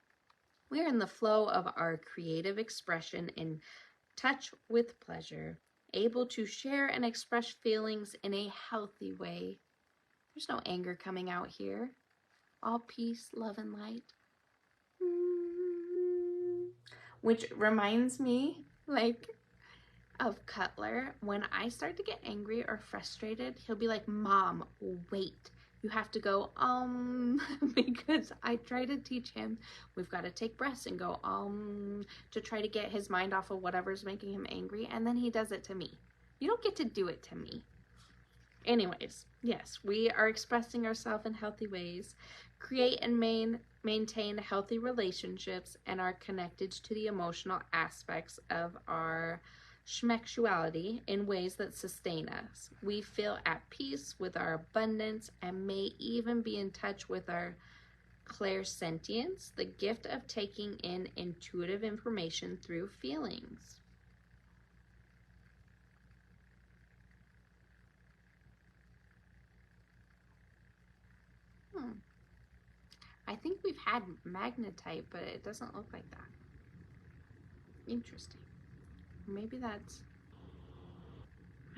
We are in the flow of our creative expression, in touch with pleasure, able to share and express feelings in a healthy way. There's no anger coming out here. All peace, love, and light. which reminds me, like, of Cutler. When I start to get angry or frustrated, he'll be like, Mom, wait. You have to go, because I try to teach him, we've got to take breaths and go, to try to get his mind off of whatever's making him angry. And then he does it to me. You don't get to do it to me. Anyways, yes, we are expressing ourselves in healthy ways, create and maintain healthy relationships, and are connected to the emotional aspects of our schmexuality in ways that sustain us. We feel at peace with our abundance and may even be in touch with our clairsentience, the gift of taking in intuitive information through feelings. I think we've had magnetite, but it doesn't look like that. Interesting. Maybe that's,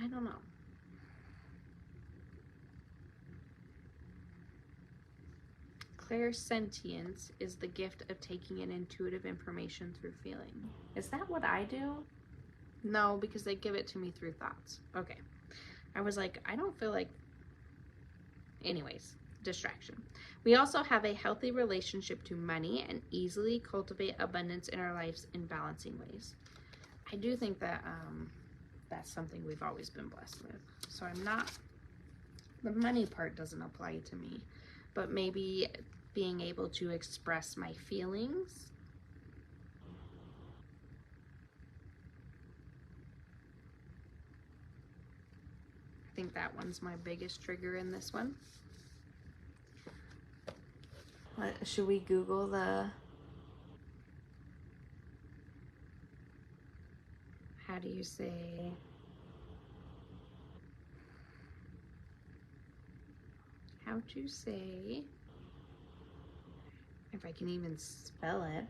I don't know. Clairsentience is the gift of taking in intuitive information through feeling. Is that what I do? No, because they give it to me through thoughts. Okay. I was like, I don't feel like, anyways, distraction. We also have a healthy relationship to money and easily cultivate abundance in our lives in balancing ways. I do think that that's something we've always been blessed with. So I'm not, the money part doesn't apply to me, but maybe being able to express my feelings. I think that one's my biggest trigger in this one. What, should we Google the, how do you say, how to say, if I can even spell it.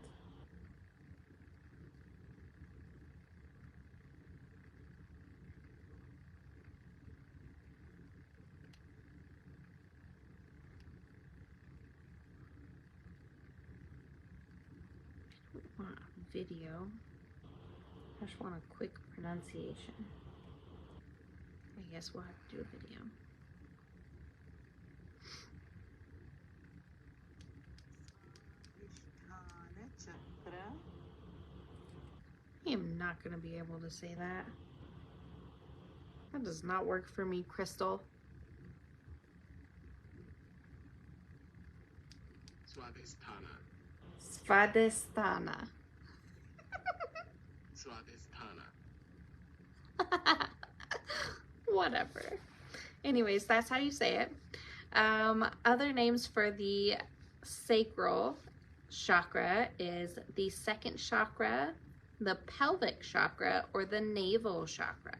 I don't want a video. I just want a quick pronunciation. I guess we'll have to do a video. Chakra. I am not going to be able to say that. That does not work for me, Crystal. Svadhisthana. Whatever. Anyways, that's how you say it. Other names for the sacral chakra is the second chakra, the pelvic chakra, or the navel chakra.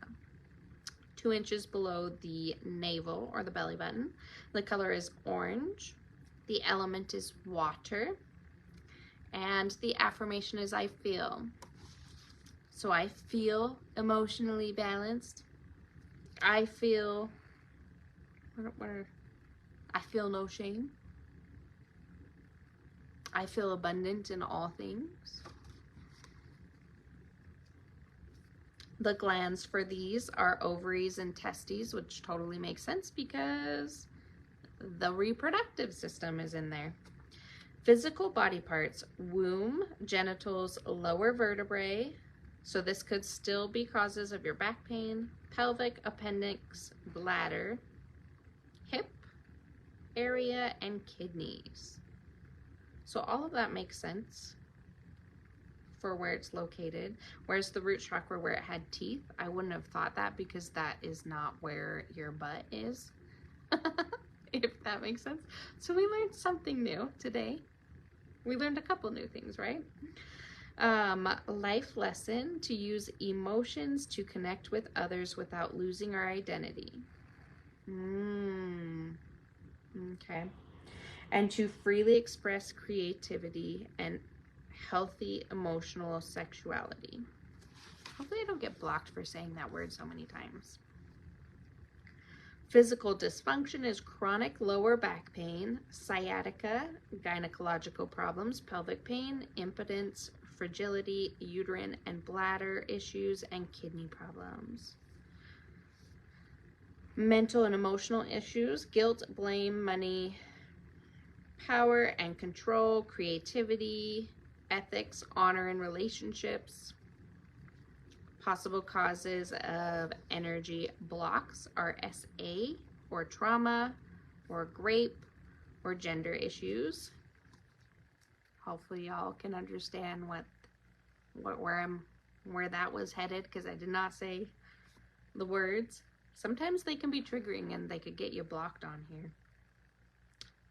2 inches below the navel or the belly button. The color is orange. The element is water. And the affirmation is I feel. So I feel emotionally balanced. I feel, I feel no shame. I feel abundant in all things. The glands for these are ovaries and testes, which totally makes sense because the reproductive system is in there. Physical body parts, womb, genitals, lower vertebrae. So this could still be causes of your back pain, pelvic, appendix, bladder, hip area, and kidneys. So all of that makes sense for where it's located. Whereas the root chakra, where it had teeth, I wouldn't have thought that because that is not where your butt is. If that makes sense. So we learned something new today. We learned a couple new things, right? Life lesson: to use emotions to connect with others without losing our identity. Okay. And to freely express creativity and healthy emotional sexuality. Hopefully I don't get blocked for saying that word so many times. Physical dysfunction is chronic lower back pain, sciatica, gynecological problems, pelvic pain, impotence, fragility, uterine and bladder issues, and kidney problems. Mental and emotional issues, guilt, blame, money, power and control, creativity, ethics, honor and relationships. Possible causes of energy blocks are SA, or trauma, or grape, or gender issues. Hopefully y'all can understand where that was headed, because I did not say the words. Sometimes they can be triggering and they could get you blocked on here.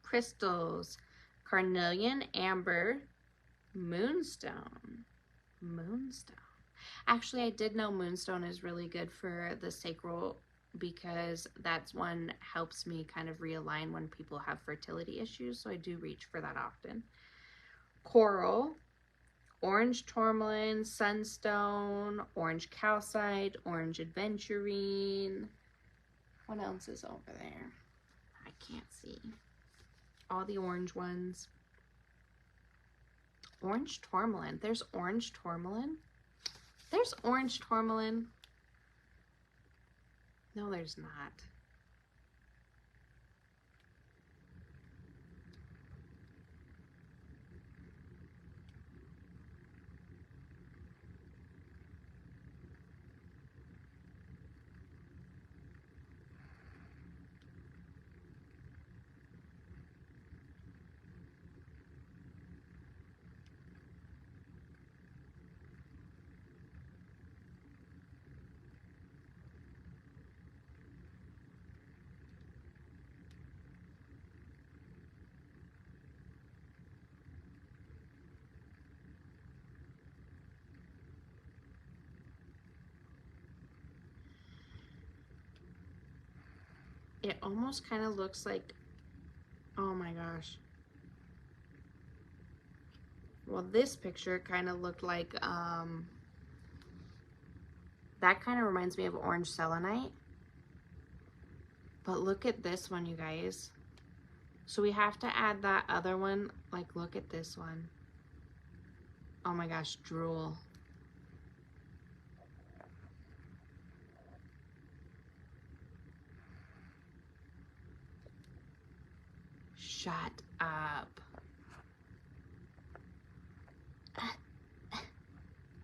Crystals, carnelian, amber, moonstone. Actually, I did know moonstone is really good for the sacral, because that's one helps me kind of realign when people have fertility issues, so I do reach for that often. Coral, orange tourmaline, sunstone, orange calcite, orange aventurine. What else is over there? I can't see. All the orange ones. Orange tourmaline. There's orange tourmaline. There's orange tourmaline. No, there's not. It almost kind of looks like, oh my gosh. Well, this picture kind of looked like, that kind of reminds me of orange selenite. But look at this one, you guys. So we have to add that other one. Like, look at this one. Oh my gosh, drool. Shut up.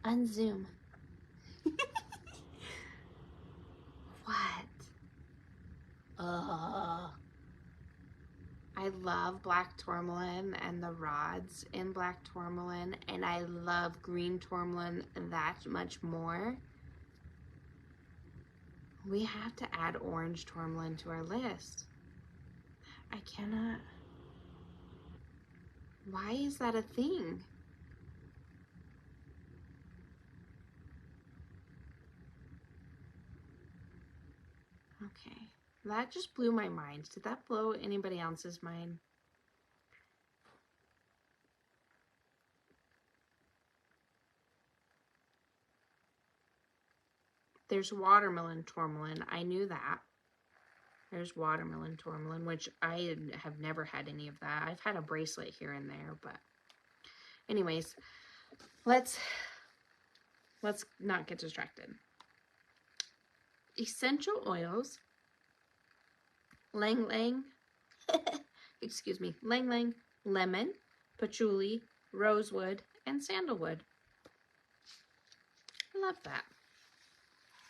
Unzoom. What? I love black tourmaline and the rods in black tourmaline, and I love green tourmaline that much more. We have to add orange tourmaline to our list. I cannot. Why is that a thing? Okay, that just blew my mind. Did that blow anybody else's mind? There's watermelon tourmaline. I knew that. There's watermelon tourmaline, which I have never had any of that. I've had a bracelet here and there, but anyways, let's not get distracted. Essential oils, lang lang, excuse me, lang lang, lemon, patchouli, rosewood, and sandalwood. I love that.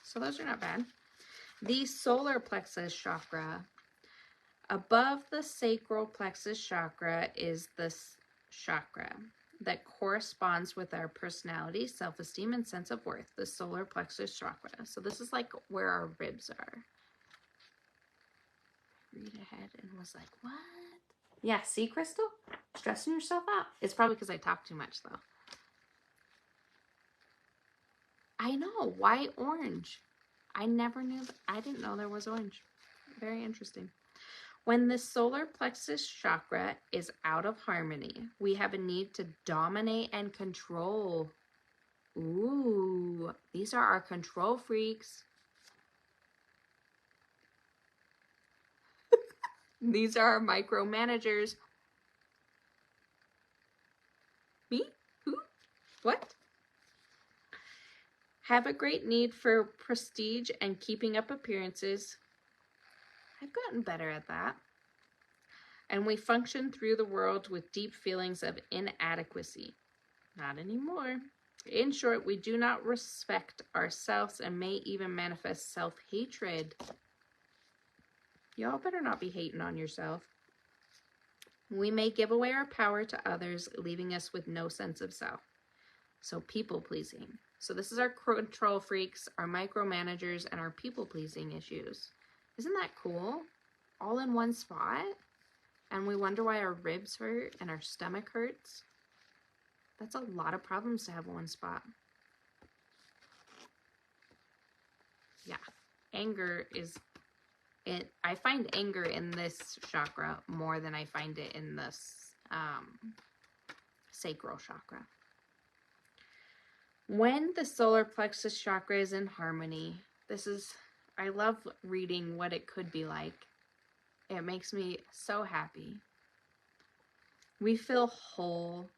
So those are not bad. The solar plexus chakra. Above the sacral plexus chakra is this chakra that corresponds with our personality, self-esteem, and sense of worth, the solar plexus chakra. So this is like where our ribs are. Read ahead and was like, what? Yeah, see, Crystal? Stressing yourself out. It's probably because I talk too much, though. I know. Why orange? I never knew. I didn't know there was orange. Very interesting. When the solar plexus chakra is out of harmony, we have a need to dominate and control. Ooh, these are our control freaks. These are our micromanagers. Me? Who? What? Have a great need for prestige and keeping up appearances. I've gotten better at that. And we function through the world with deep feelings of inadequacy. Not anymore. In short, we do not respect ourselves and may even manifest self-hatred. Y'all better not be hating on yourself. We may give away our power to others, leaving us with no sense of self. So people-pleasing. So this is our control freaks, our micromanagers, and our people-pleasing issues. Isn't that cool? All in one spot? And we wonder why our ribs hurt and our stomach hurts. That's a lot of problems to have in one spot. Yeah, anger is it. I find anger in this chakra more than I find it in this sacral chakra. When the solar plexus chakra is in harmony, I love reading what it could be like. It makes me so happy. We feel whole,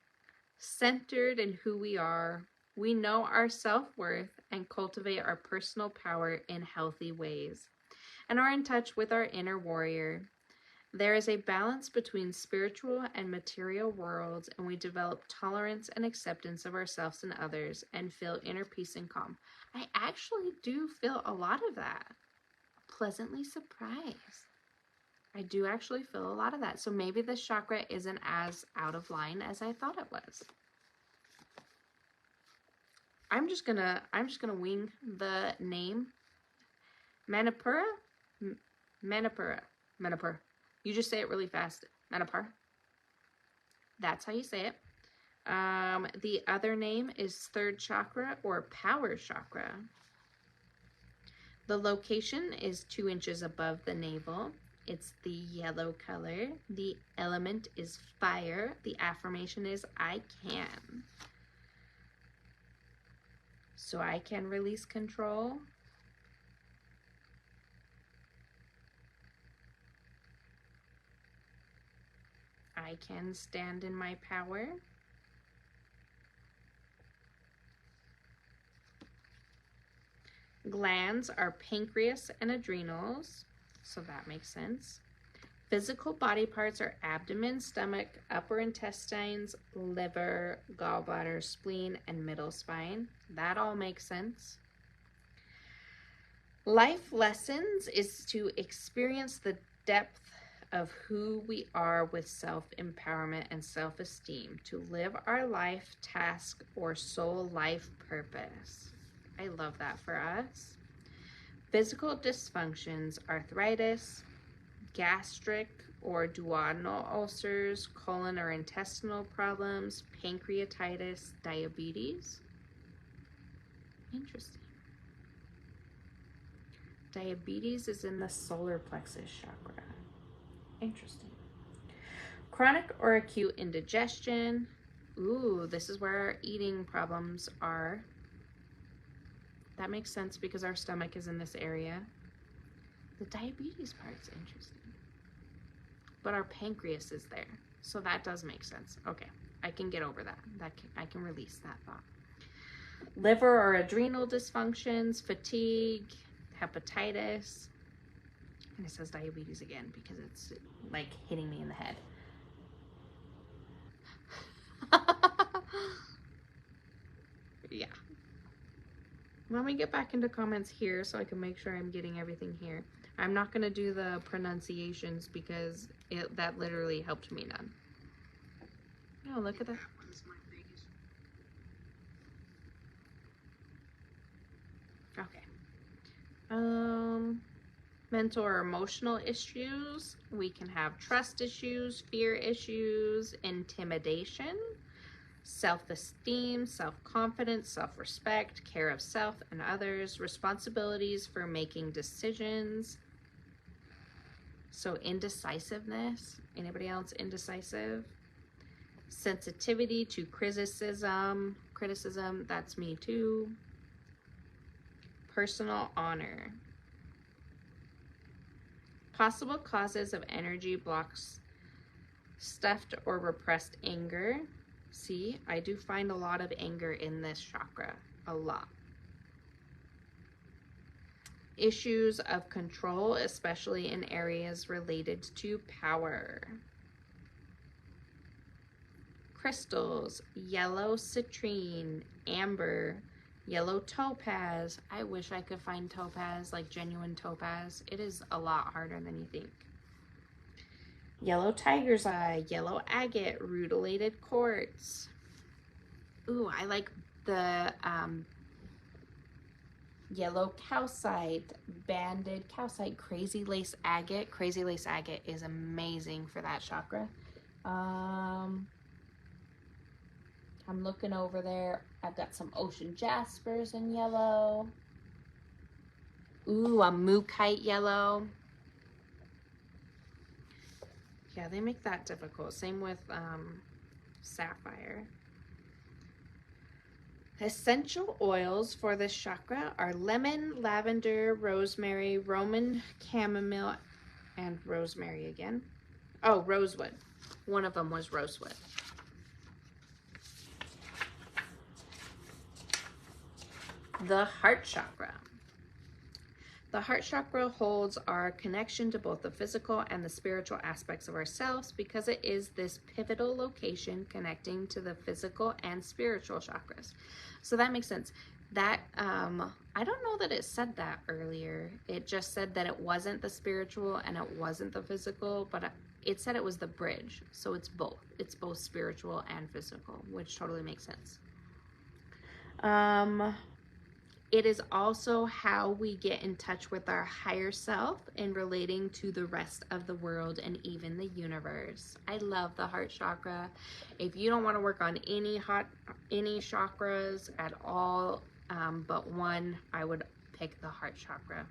centered in who we are. We know our self-worth and cultivate our personal power in healthy ways and are in touch with our inner warrior. There is a balance between spiritual and material worlds, and we develop tolerance and acceptance of ourselves and others and feel inner peace and calm. I actually do feel a lot of that. Pleasantly surprised. I do actually feel a lot of that. So maybe this chakra isn't as out of line as I thought it was. I'm just gonna wing the name. Manipura? Manipura. You just say it really fast. Manipur. That's how you say it. The other name is third chakra or power chakra. The location is 2 inches above the navel. It's the yellow color. The element is fire. The affirmation is I can. So I can release control. I can stand in my power. Glands are pancreas and adrenals, so that makes sense. Physical body parts are abdomen, stomach, upper intestines, liver, gallbladder, spleen, and middle spine. That all makes sense. Life lessons is to experience the depth of who we are with self-empowerment and self-esteem, to live our life, task, or soul life purpose. I love that for us. Physical dysfunctions, arthritis, gastric or duodenal ulcers, colon or intestinal problems, pancreatitis, diabetes. Interesting. Diabetes is in the solar plexus chakra. Interesting. Chronic or acute indigestion. Ooh, this is where our eating problems are. That makes sense because our stomach is in this area. The diabetes part's interesting. But our pancreas is there. So that does make sense. Okay, I can get over that. I can release that thought. Liver or adrenal dysfunctions, fatigue, hepatitis. And it says diabetes again because it's like hitting me in the head. Yeah. Let me get back into comments here so I can make sure I'm getting everything here. I'm not going to do the pronunciations because that literally helped me none. Oh, look at that. Okay. Mental or emotional issues. We can have trust issues, fear issues, intimidation, self-esteem, self-confidence, self-respect, care of self and others, responsibilities for making decisions. So indecisiveness. Anybody else indecisive? Sensitivity to criticism, that's me too. Personal honor. Possible causes of energy blocks, stuffed or repressed anger. See, I do find a lot of anger in this chakra, a lot. Issues of control, especially in areas related to power. Crystals, yellow citrine, amber, yellow topaz. I wish I could find topaz, like genuine topaz. It is a lot harder than you think. Yellow tiger's eye, yellow agate, rutilated quartz. Ooh, I like the yellow calcite, banded calcite, crazy lace agate. Crazy lace agate is amazing for that chakra. I'm looking over there. I've got some ocean jaspers in yellow. Ooh, a mookite yellow. Yeah, they make that difficult. Same with sapphire. Essential oils for this chakra are lemon, lavender, rosemary, Roman chamomile, and rosemary again. Oh, rosewood. One of them was rosewood. The heart chakra. The heart chakra holds our connection to both the physical and the spiritual aspects of ourselves because it is this pivotal location connecting to the physical and spiritual chakras. So that makes sense. That, I don't know that it said that earlier. It just said that it wasn't the spiritual and it wasn't the physical, but it said it was the bridge. So it's both. It's both spiritual and physical, which totally makes sense. It is also how we get in touch with our higher self in relating to the rest of the world and even the universe. I love the heart chakra. If you don't want to work on any chakras at all, but one, I would pick the heart chakra.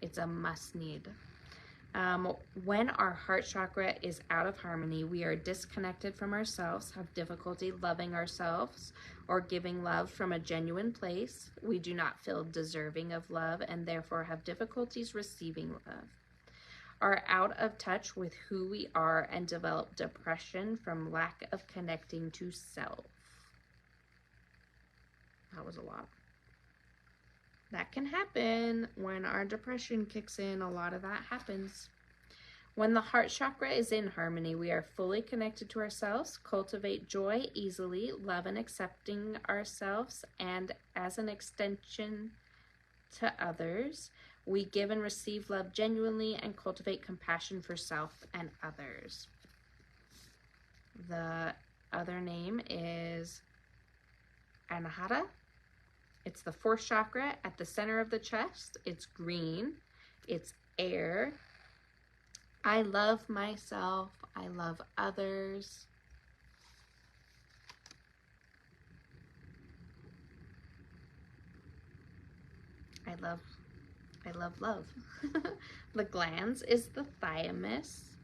It's a must need. When our heart chakra is out of harmony, we are disconnected from ourselves, have difficulty loving ourselves or giving love from a genuine place. We do not feel deserving of love and therefore have difficulties receiving love. Are out of touch with who we are and develop depression from lack of connecting to self. That was a lot. That can happen when our depression kicks in. A lot of that happens. When the heart chakra is in harmony, we are fully connected to ourselves, cultivate joy easily, love and accepting ourselves, and as an extension to others, we give and receive love genuinely and cultivate compassion for self and others. The other name is Anahata. It's the fourth chakra at the center of the chest. It's green. It's air. I love myself. I love others. I love love. The glands is the thymus.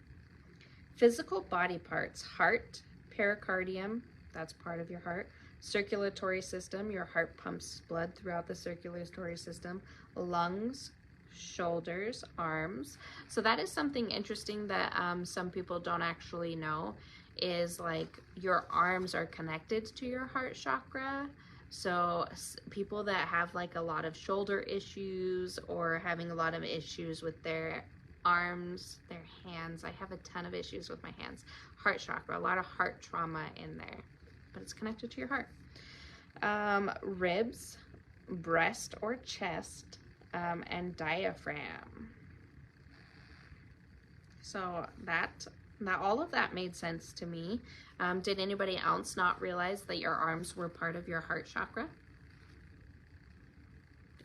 Physical body parts: heart, pericardium, that's part of your heart. Circulatory system, your heart pumps blood throughout the circulatory system. Lungs, shoulders, arms. So that is something interesting that some people don't actually know, is like your arms are connected to your heart chakra. So people that have like a lot of shoulder issues or having a lot of issues with their arms, their hands. I have a ton of issues with my hands. Heart chakra, a lot of heart trauma in there, but it's connected to your heart. Ribs, breast or chest, and diaphragm. So that all of that made sense to me. Did anybody else not realize that your arms were part of your heart chakra?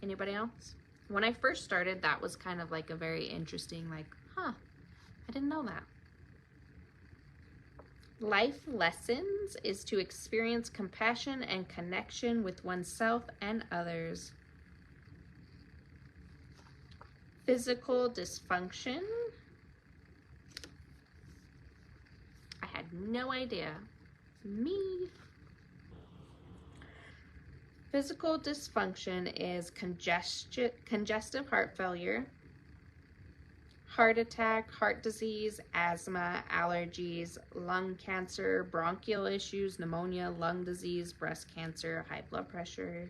Anybody else? When I first started, that was kind of like a very interesting, like, huh, I didn't know that. Life lessons is to experience compassion and connection with oneself and others. Physical dysfunction. I had no idea. Me. Physical dysfunction is congestive heart failure, heart attack, heart disease, asthma, allergies, lung cancer, bronchial issues, pneumonia, lung disease, breast cancer, high blood pressure,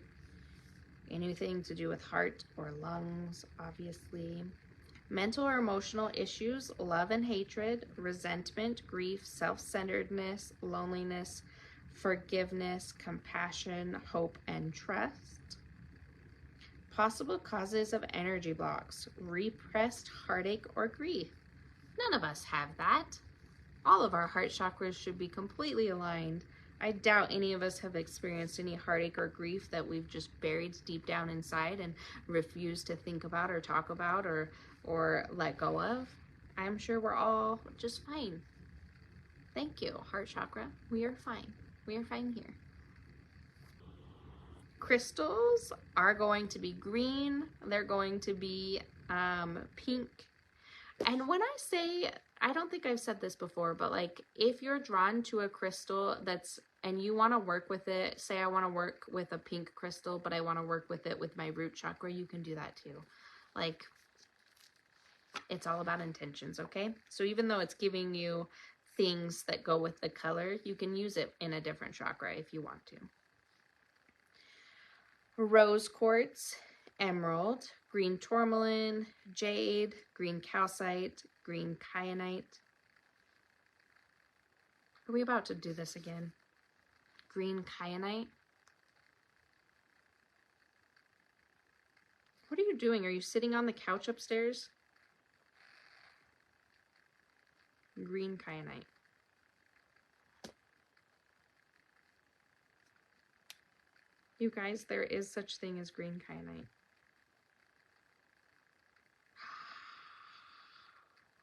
anything to do with heart or lungs, obviously. Mental or emotional issues, love and hatred, resentment, grief, self-centeredness, loneliness, forgiveness, compassion, hope, and trust. Possible causes of energy blocks, repressed heartache or grief. None of us have that. All of our heart chakras should be completely aligned. I doubt any of us have experienced any heartache or grief that we've just buried deep down inside and refused to think about or talk about or let go of. I'm sure we're all just fine. Thank you, heart chakra. We are fine. We are fine here. Crystals are going to be green. They're going to be pink. And when I say, I don't think I've said this before, but like if you're drawn to a crystal and you want to work with it, say I want to work with a pink crystal, but I want to work with it with my root chakra, you can do that too. Like, it's all about intentions, okay? So even though it's giving you things that go with the color, you can use it in a different chakra if you want to. Rose quartz, emerald, green tourmaline, jade, green calcite, green kyanite. Are we about to do this again? Green kyanite? What are you doing? Are you sitting on the couch upstairs? Green kyanite. You guys, there is such thing as green kyanite.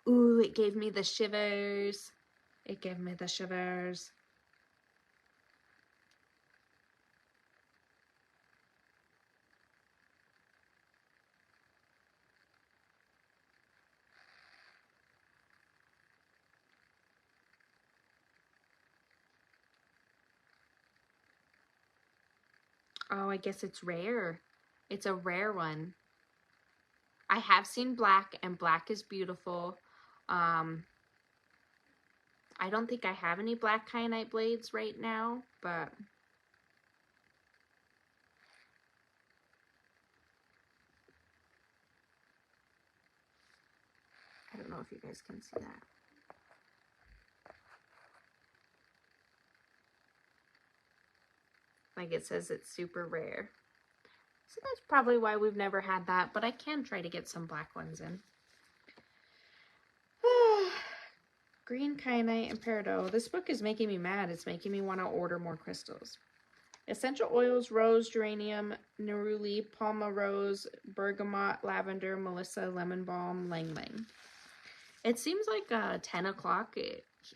Ooh, it gave me the shivers. It gave me the shivers. Oh, I guess it's rare. It's a rare one. I have seen black, and black is beautiful. I don't think I have any black kyanite blades right now, but I don't know if you guys can see that. Like it says it's super rare. So that's probably why we've never had that, but I can try to get some black ones in. Green kyanite and peridot. This book is making me mad. It's making me want to order more crystals. Essential oils, rose, geranium, neruli, palma rose, bergamot, lavender, melissa, lemon balm, lang lang. It seems like 10 o'clock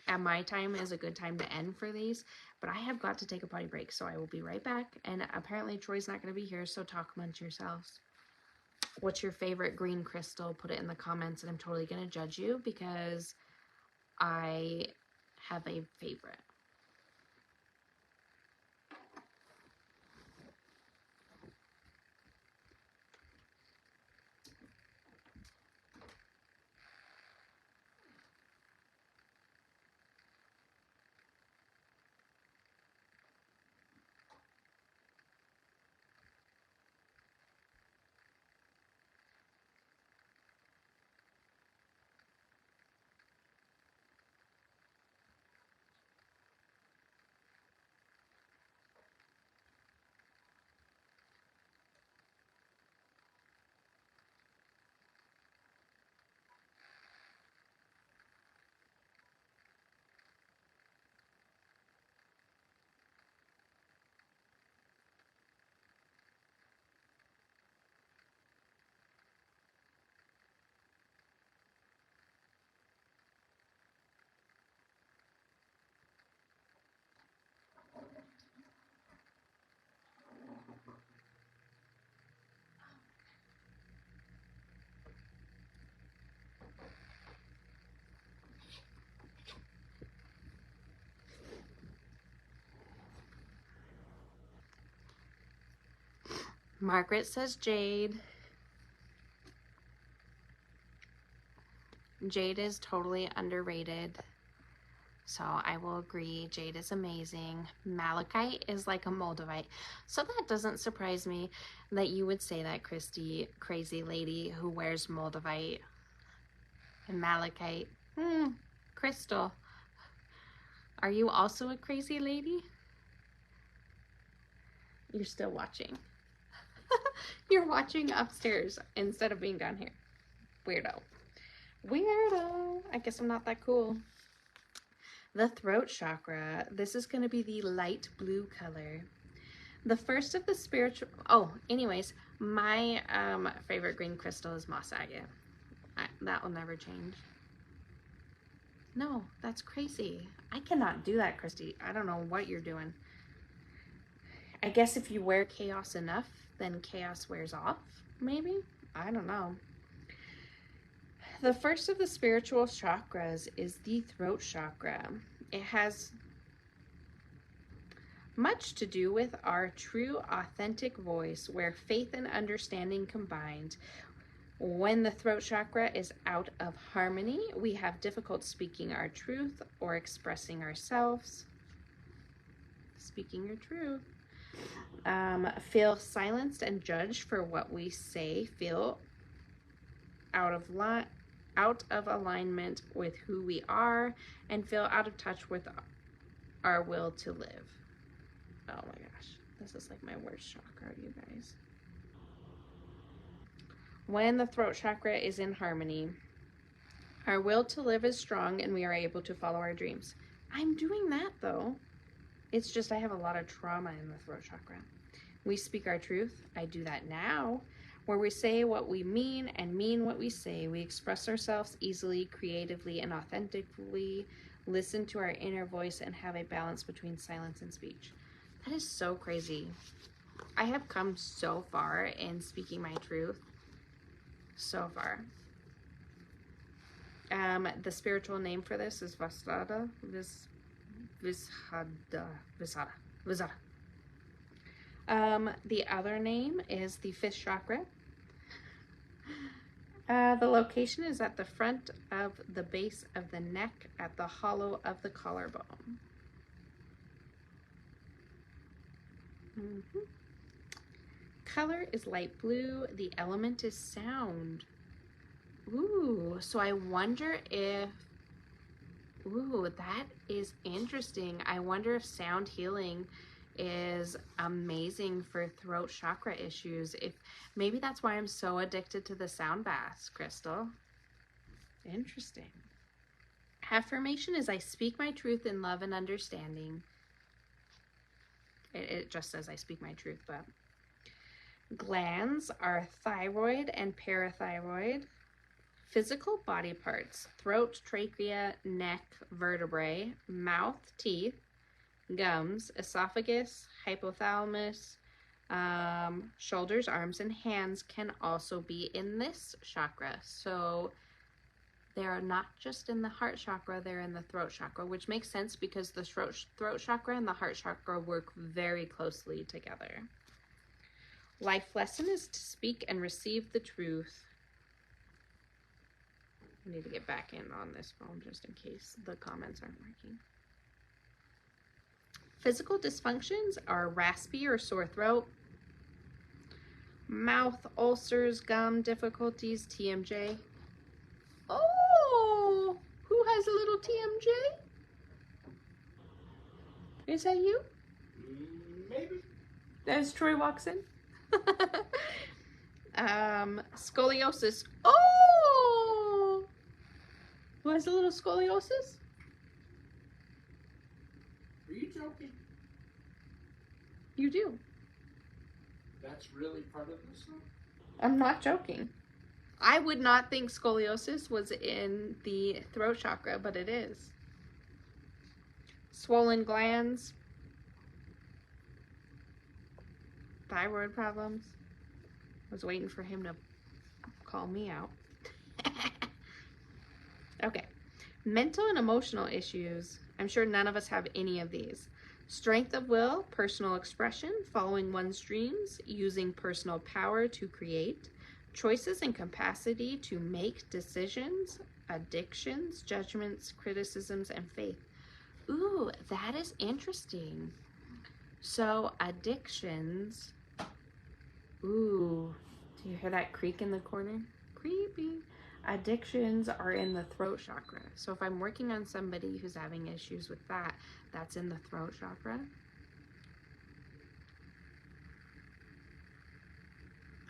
at my time is a good time to end for these, but I have got to take a potty break, so I will be right back. And apparently Troy's not going to be here, so talk amongst yourselves. What's your favorite green crystal? Put it in the comments, and I'm totally going to judge you because I have a favorite. Margaret says jade. Jade is totally underrated. So I will agree, jade is amazing. Malachite is like a moldavite. So that doesn't surprise me that you would say that, Christy, crazy lady who wears moldavite and malachite. Crystal, are you also a crazy lady? You're still watching. You're watching upstairs instead of being down here. Weirdo. Weirdo. I guess I'm not that cool. The throat chakra. This is going to be the light blue color. The first of the spiritual... Oh, anyways, my favorite green crystal is moss agate. That will never change. No, that's crazy. I cannot do that, Christy. I don't know what you're doing. I guess if you wear chaos enough, then chaos wears off, maybe? I don't know. The first of the spiritual chakras is the throat chakra. It has much to do with our true, authentic voice, where faith and understanding combined. When the throat chakra is out of harmony, we have difficulty speaking our truth or expressing ourselves. Speaking your truth. Feel silenced and judged for what we say. Feel out of alignment with who we are, and feel out of touch with our will to live. Oh my gosh, this is like my worst chakra, you guys. When the throat chakra is in harmony, our will to live is strong and we are able to follow our dreams. I'm doing that though. It's just I have a lot of trauma in the throat chakra. We speak our truth. I do that now. Where we say what we mean and mean what we say. We express ourselves easily, creatively, and authentically. Listen to our inner voice and have a balance between silence and speech. That is so crazy. I have come so far in speaking my truth. So far. The spiritual name for this is Visada. The other name is the fifth chakra. The location is at the front of the base of the neck at the hollow of the collarbone. Color is light blue. The element is sound. Ooh, so I wonder if... Ooh, that is interesting. I wonder if sound healing is amazing for throat chakra issues. If maybe that's why I'm so addicted to the sound baths, Crystal. Interesting. Affirmation is I speak my truth in love and understanding. It just says I speak my truth, but glands are thyroid and parathyroid. Physical body parts: throat, trachea, neck, vertebrae, mouth, teeth, gums, esophagus, hypothalamus, shoulders, arms, and hands can also be in this chakra. So they are not just in the heart chakra, they're in the throat chakra, which makes sense because the throat chakra and the heart chakra work very closely together. Life lesson is to speak and receive the truth. I need to get back in on this phone just in case the comments aren't working. Physical dysfunctions are raspy or sore throat, mouth ulcers, gum difficulties, TMJ. Oh, who has a little TMJ? Is that you? Maybe. As Troy walks in. Scoliosis. Oh! Who has a little scoliosis? Are you joking? You do. That's really part of this one? I'm not joking. I would not think scoliosis was in the throat chakra, but it is. Swollen glands. Thyroid problems. I was waiting for him to call me out. Okay. Mental and emotional issues. I'm sure none of us have any of these. Strength of will, personal expression, following one's dreams, using personal power to create, choices and capacity to make decisions, addictions, judgments, criticisms, and faith. Ooh, that is interesting. So addictions, ooh, do you hear that creak in the corner? Creepy. Addictions are in the throat chakra. So if I'm working on somebody who's having issues with that, that's in the throat chakra.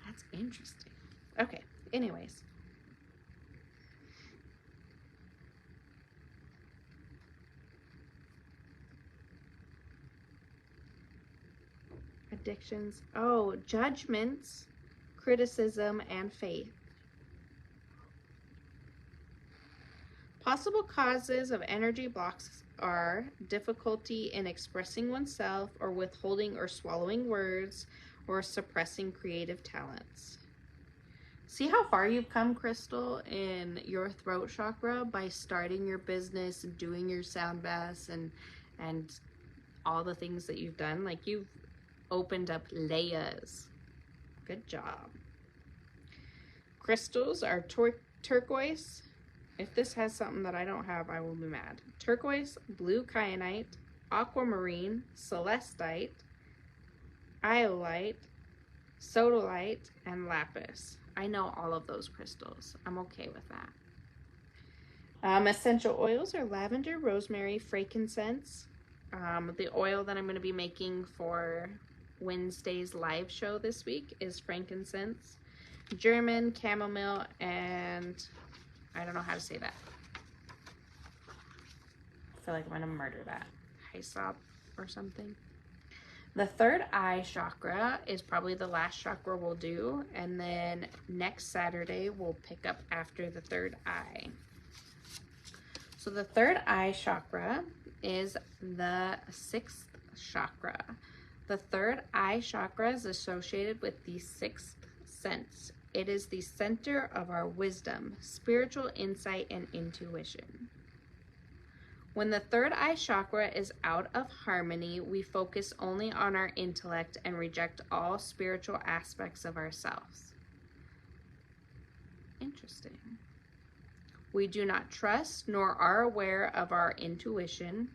That's interesting. Okay, anyways. Addictions. Oh, judgments, criticism, and faith. Possible causes of energy blocks are difficulty in expressing oneself or withholding or swallowing words or suppressing creative talents. See how far you've come, Crystal, in your throat chakra by starting your business and doing your sound baths and all the things that you've done. Like, you've opened up layers. Good job. Crystals are turquoise. If this has something that I don't have, I will be mad. Turquoise, blue kyanite, aquamarine, celestite, iolite, sodalite, and lapis. I know all of those crystals. I'm okay with that. Essential oils are lavender, rosemary, frankincense. The oil that I'm going to be making for Wednesday's live show this week is frankincense, German, chamomile, and I don't know how to say that. I feel like I'm going to murder that. Hyssop or something. The third eye chakra is probably the last chakra we'll do. And then next Saturday, we'll pick up after the third eye. So the third eye chakra is the sixth chakra. The third eye chakra is associated with the sixth sense. It is the center of our wisdom, spiritual insight, and intuition. When the third eye chakra is out of harmony, we focus only on our intellect and reject all spiritual aspects of ourselves. Interesting. We do not trust nor are aware of our intuition,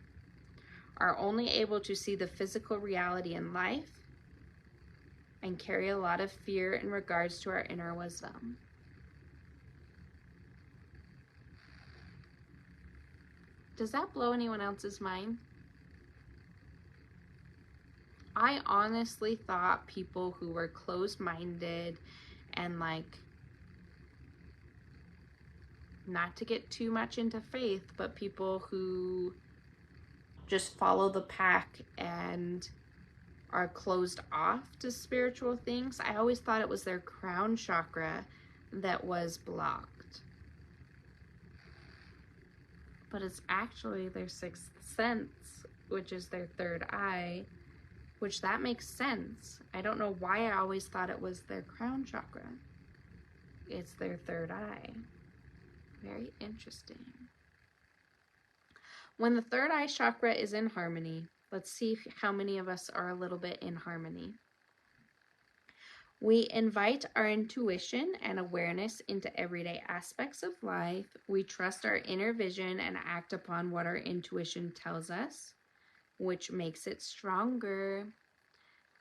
are only able to see the physical reality in life, and carry a lot of fear in regards to our inner wisdom. Does that blow anyone else's mind? I honestly thought people who were closed-minded and like, not to get too much into faith, but people who just follow the pack and are closed off to spiritual things, I always thought it was their crown chakra that was blocked. But it's actually their sixth sense, which is their third eye, which that makes sense. I don't know why I always thought it was their crown chakra. It's their third eye. Very interesting. When the third eye chakra is in harmony, let's see how many of us are a little bit in harmony. We invite our intuition and awareness into everyday aspects of life. We trust our inner vision and act upon what our intuition tells us, which makes it stronger.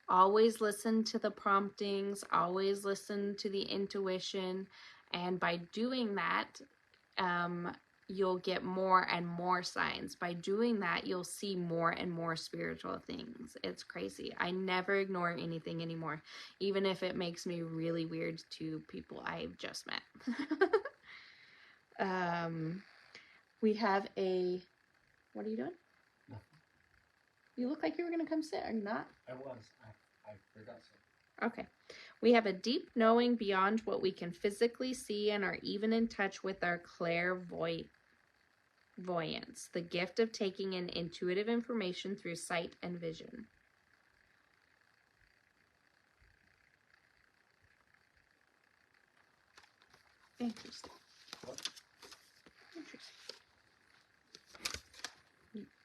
Always listen to the promptings, always listen to the intuition, and by doing that, you'll get more and more signs. By doing that, you'll see more and more spiritual things. It's crazy. I never ignore anything anymore, even if it makes me really weird to people I've just met. We have a, what are you doing? Nothing. You look like you were going to come sit. Are you not? I was. I forgot something. Okay. We have a deep knowing beyond what we can physically see and are even in touch with our clairvoyance, the gift of taking in intuitive information through sight and vision. Interesting. What? Interesting.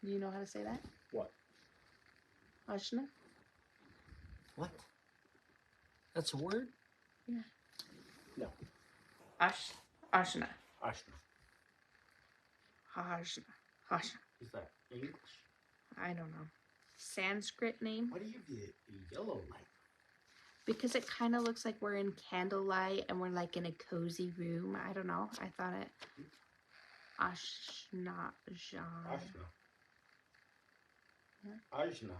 You know how to say that? What? Ashna? What? That's a word? Yeah. Ashna. Ashna. Hajna. Hajna. Is that English? I don't know. Sanskrit name. Why do you have the yellow light? Because it kind of looks like we're in candlelight and we're like in a cozy room. I don't know. I thought it. Ashna. Ashna. Ashna.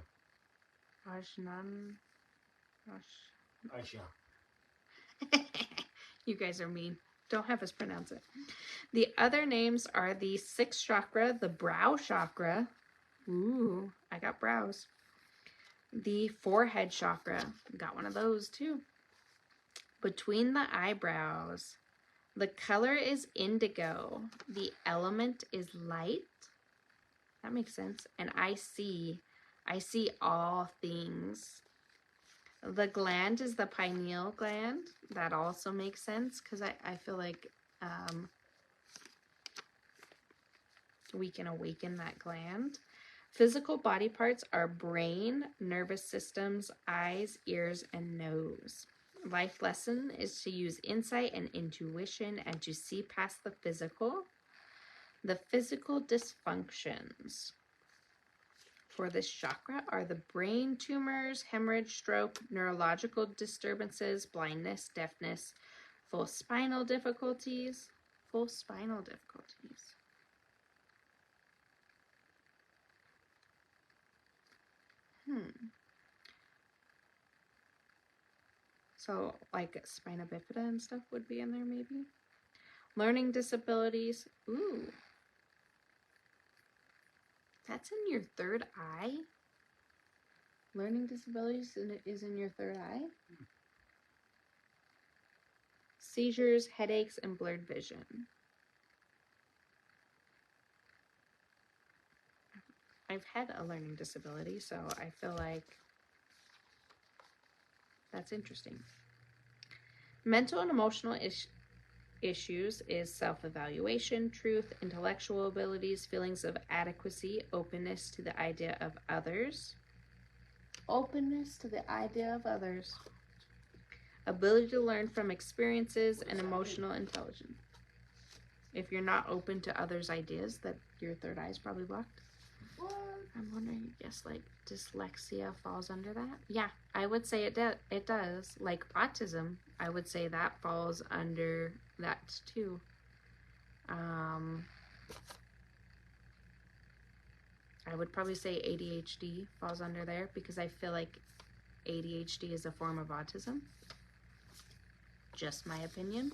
Ashnan. Ashna. You guys are mean. Don't have us pronounce it. The other names are the sixth chakra, the brow chakra. Ooh, I got brows. The forehead chakra. Got one of those too. Between the eyebrows. The color is indigo. The element is light. That makes sense. And I see all things. The gland is the pineal gland. That also makes sense because I feel like we can awaken that gland. Physical body parts are brain, nervous systems, eyes, ears, and nose. Life lesson is to use insight and intuition and to see past the physical. The physical dysfunctions for this chakra are the brain tumors, hemorrhage, stroke, neurological disturbances, blindness, deafness, full spinal difficulties. So like spina bifida and stuff would be in there maybe. Learning disabilities. Ooh. That's in your third eye? Learning disabilities is in your third eye? Seizures, headaches, and blurred vision. I've had a learning disability, so I feel like that's interesting. Mental and emotional issues is self-evaluation, truth, intellectual abilities, feelings of adequacy, openness to the idea of others. Openness to the idea of others. Ability to learn from experiences and emotional intelligence. If you're not open to others' ideas, that your third eye is probably blocked. What? I'm wondering, I guess like dyslexia falls under that. Yeah, I would say it does. Like autism, I would say that falls under that too. I would probably say ADHD falls under there because I feel like ADHD is a form of autism. Just my opinion.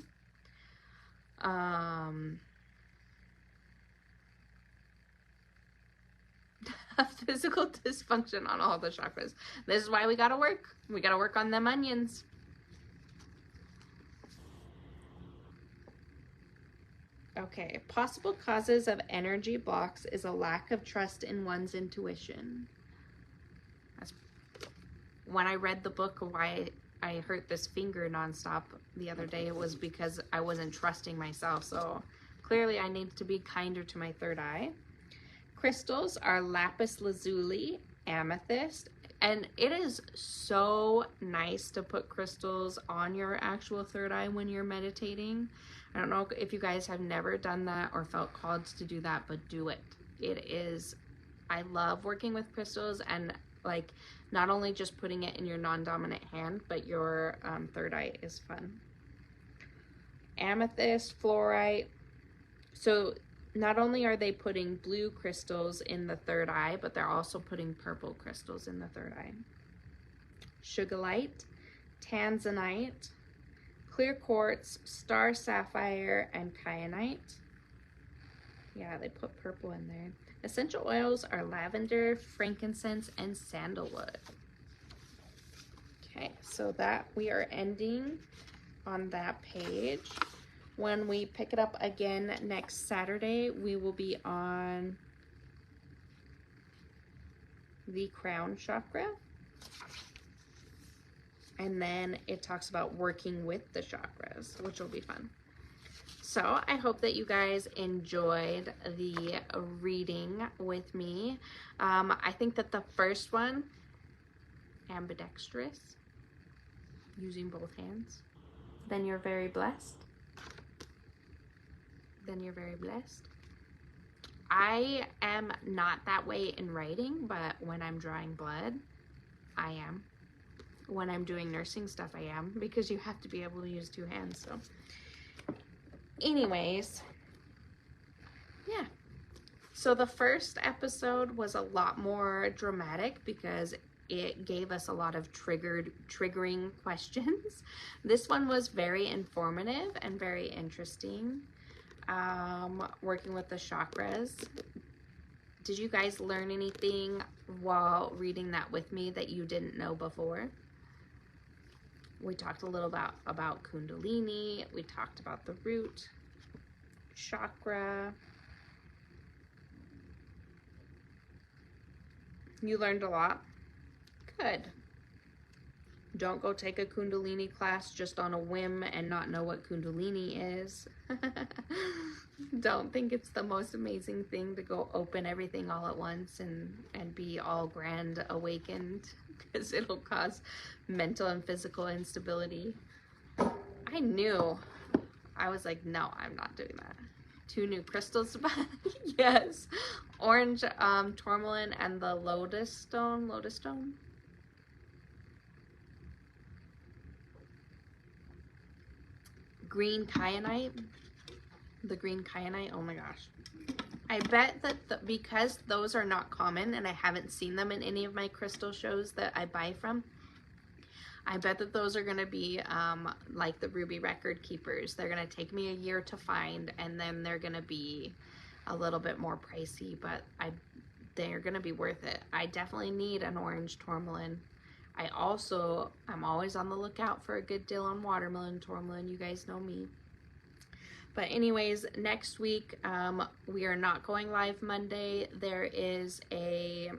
Physical dysfunction on all the chakras. This is why we gotta work. We gotta work on them onions. Okay, possible causes of energy blocks is a lack of trust in one's intuition. That's when I read the book why I hurt this finger nonstop the other day. It was because I wasn't trusting myself. So clearly I need to be kinder to my third eye. Crystals are lapis lazuli, amethyst, and it is so nice to put crystals on your actual third eye when you're meditating. I don't know if you guys have never done that or felt called to do that, but do it. It is, I love working with crystals and like not only just putting it in your non-dominant hand, but your third eye is fun. Amethyst, fluorite. So not only are they putting blue crystals in the third eye, but they're also putting purple crystals in the third eye. Sugilite, tanzanite, clear quartz, star sapphire, and kyanite. Yeah, they put purple in there. Essential oils are lavender, frankincense, and sandalwood. Okay, so that we are ending on that page. When we pick it up again next Saturday, we will be on the crown chakra. And then it talks about working with the chakras, which will be fun. So I hope that you guys enjoyed the reading with me. I think that the first one, ambidextrous, using both hands, then you're very blessed. then you're very blessed. I am not that way in writing, but when I'm drawing blood, I am. When I'm doing nursing stuff, I am, because you have to be able to use two hands. So anyways, yeah. So the first episode was a lot more dramatic because it gave us a lot of triggering questions. This one was very informative and very interesting. Working with the chakras. Did you guys learn anything while reading that with me that you didn't know before? We talked a little about Kundalini. We talked about the root chakra. You learned a lot? Good. Don't go take a Kundalini class just on a whim and not know what Kundalini is. Don't think it's the most amazing thing to go open everything all at once and be all grand awakened, because it'll cause mental and physical instability. I knew. I was like, no, I'm not doing that. 2 new crystals. Yes. Orange tourmaline and the lotus stone. Green kyanite. The green kyanite. Oh my gosh. I bet that because those are not common and I haven't seen them in any of my crystal shows that I buy from, I bet that those are going to be like the ruby record keepers. They're going to take me a year to find, and then they're going to be a little bit more pricey, but they're going to be worth it. I definitely need an orange tourmaline. I'm always on the lookout for a good deal on watermelon tourmaline. You guys know me. But anyways, next week, we are not going live Monday. There is isn't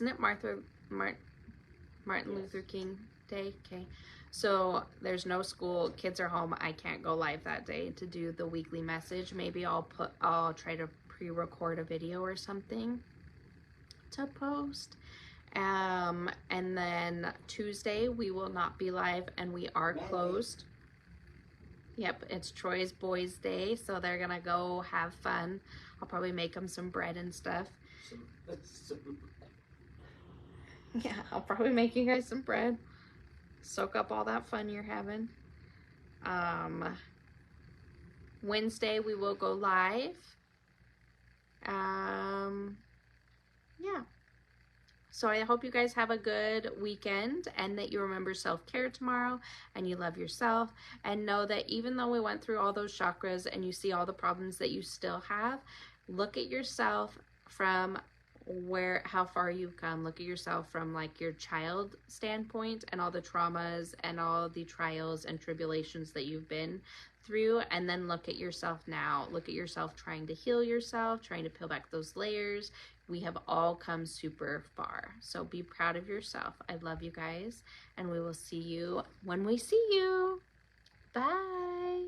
it Martin Luther King Day? Okay. So there's no school, kids are home. I can't go live that day to do the weekly message. Maybe I'll try to pre-record a video or something to post. And then Tuesday we will not be live, and we are closed. Yep, it's Troy's boys' day, so they're gonna go have fun. I'll probably make them some bread and stuff. Yeah, I'll probably make you guys some bread. Soak up all that fun you're having. Wednesday we will go live. Yeah. So I hope you guys have a good weekend, and that you remember self-care tomorrow, and you love yourself, and know that even though we went through all those chakras and you see all the problems that you still have, look at yourself from how far you've come. Look at yourself from like your child standpoint and all the traumas and all the trials and tribulations that you've been through, and then look at yourself now. Look at yourself trying to heal yourself, trying to peel back those layers. We have all come super far. So be proud of yourself. I love you guys, and we will see you when we see you. Bye.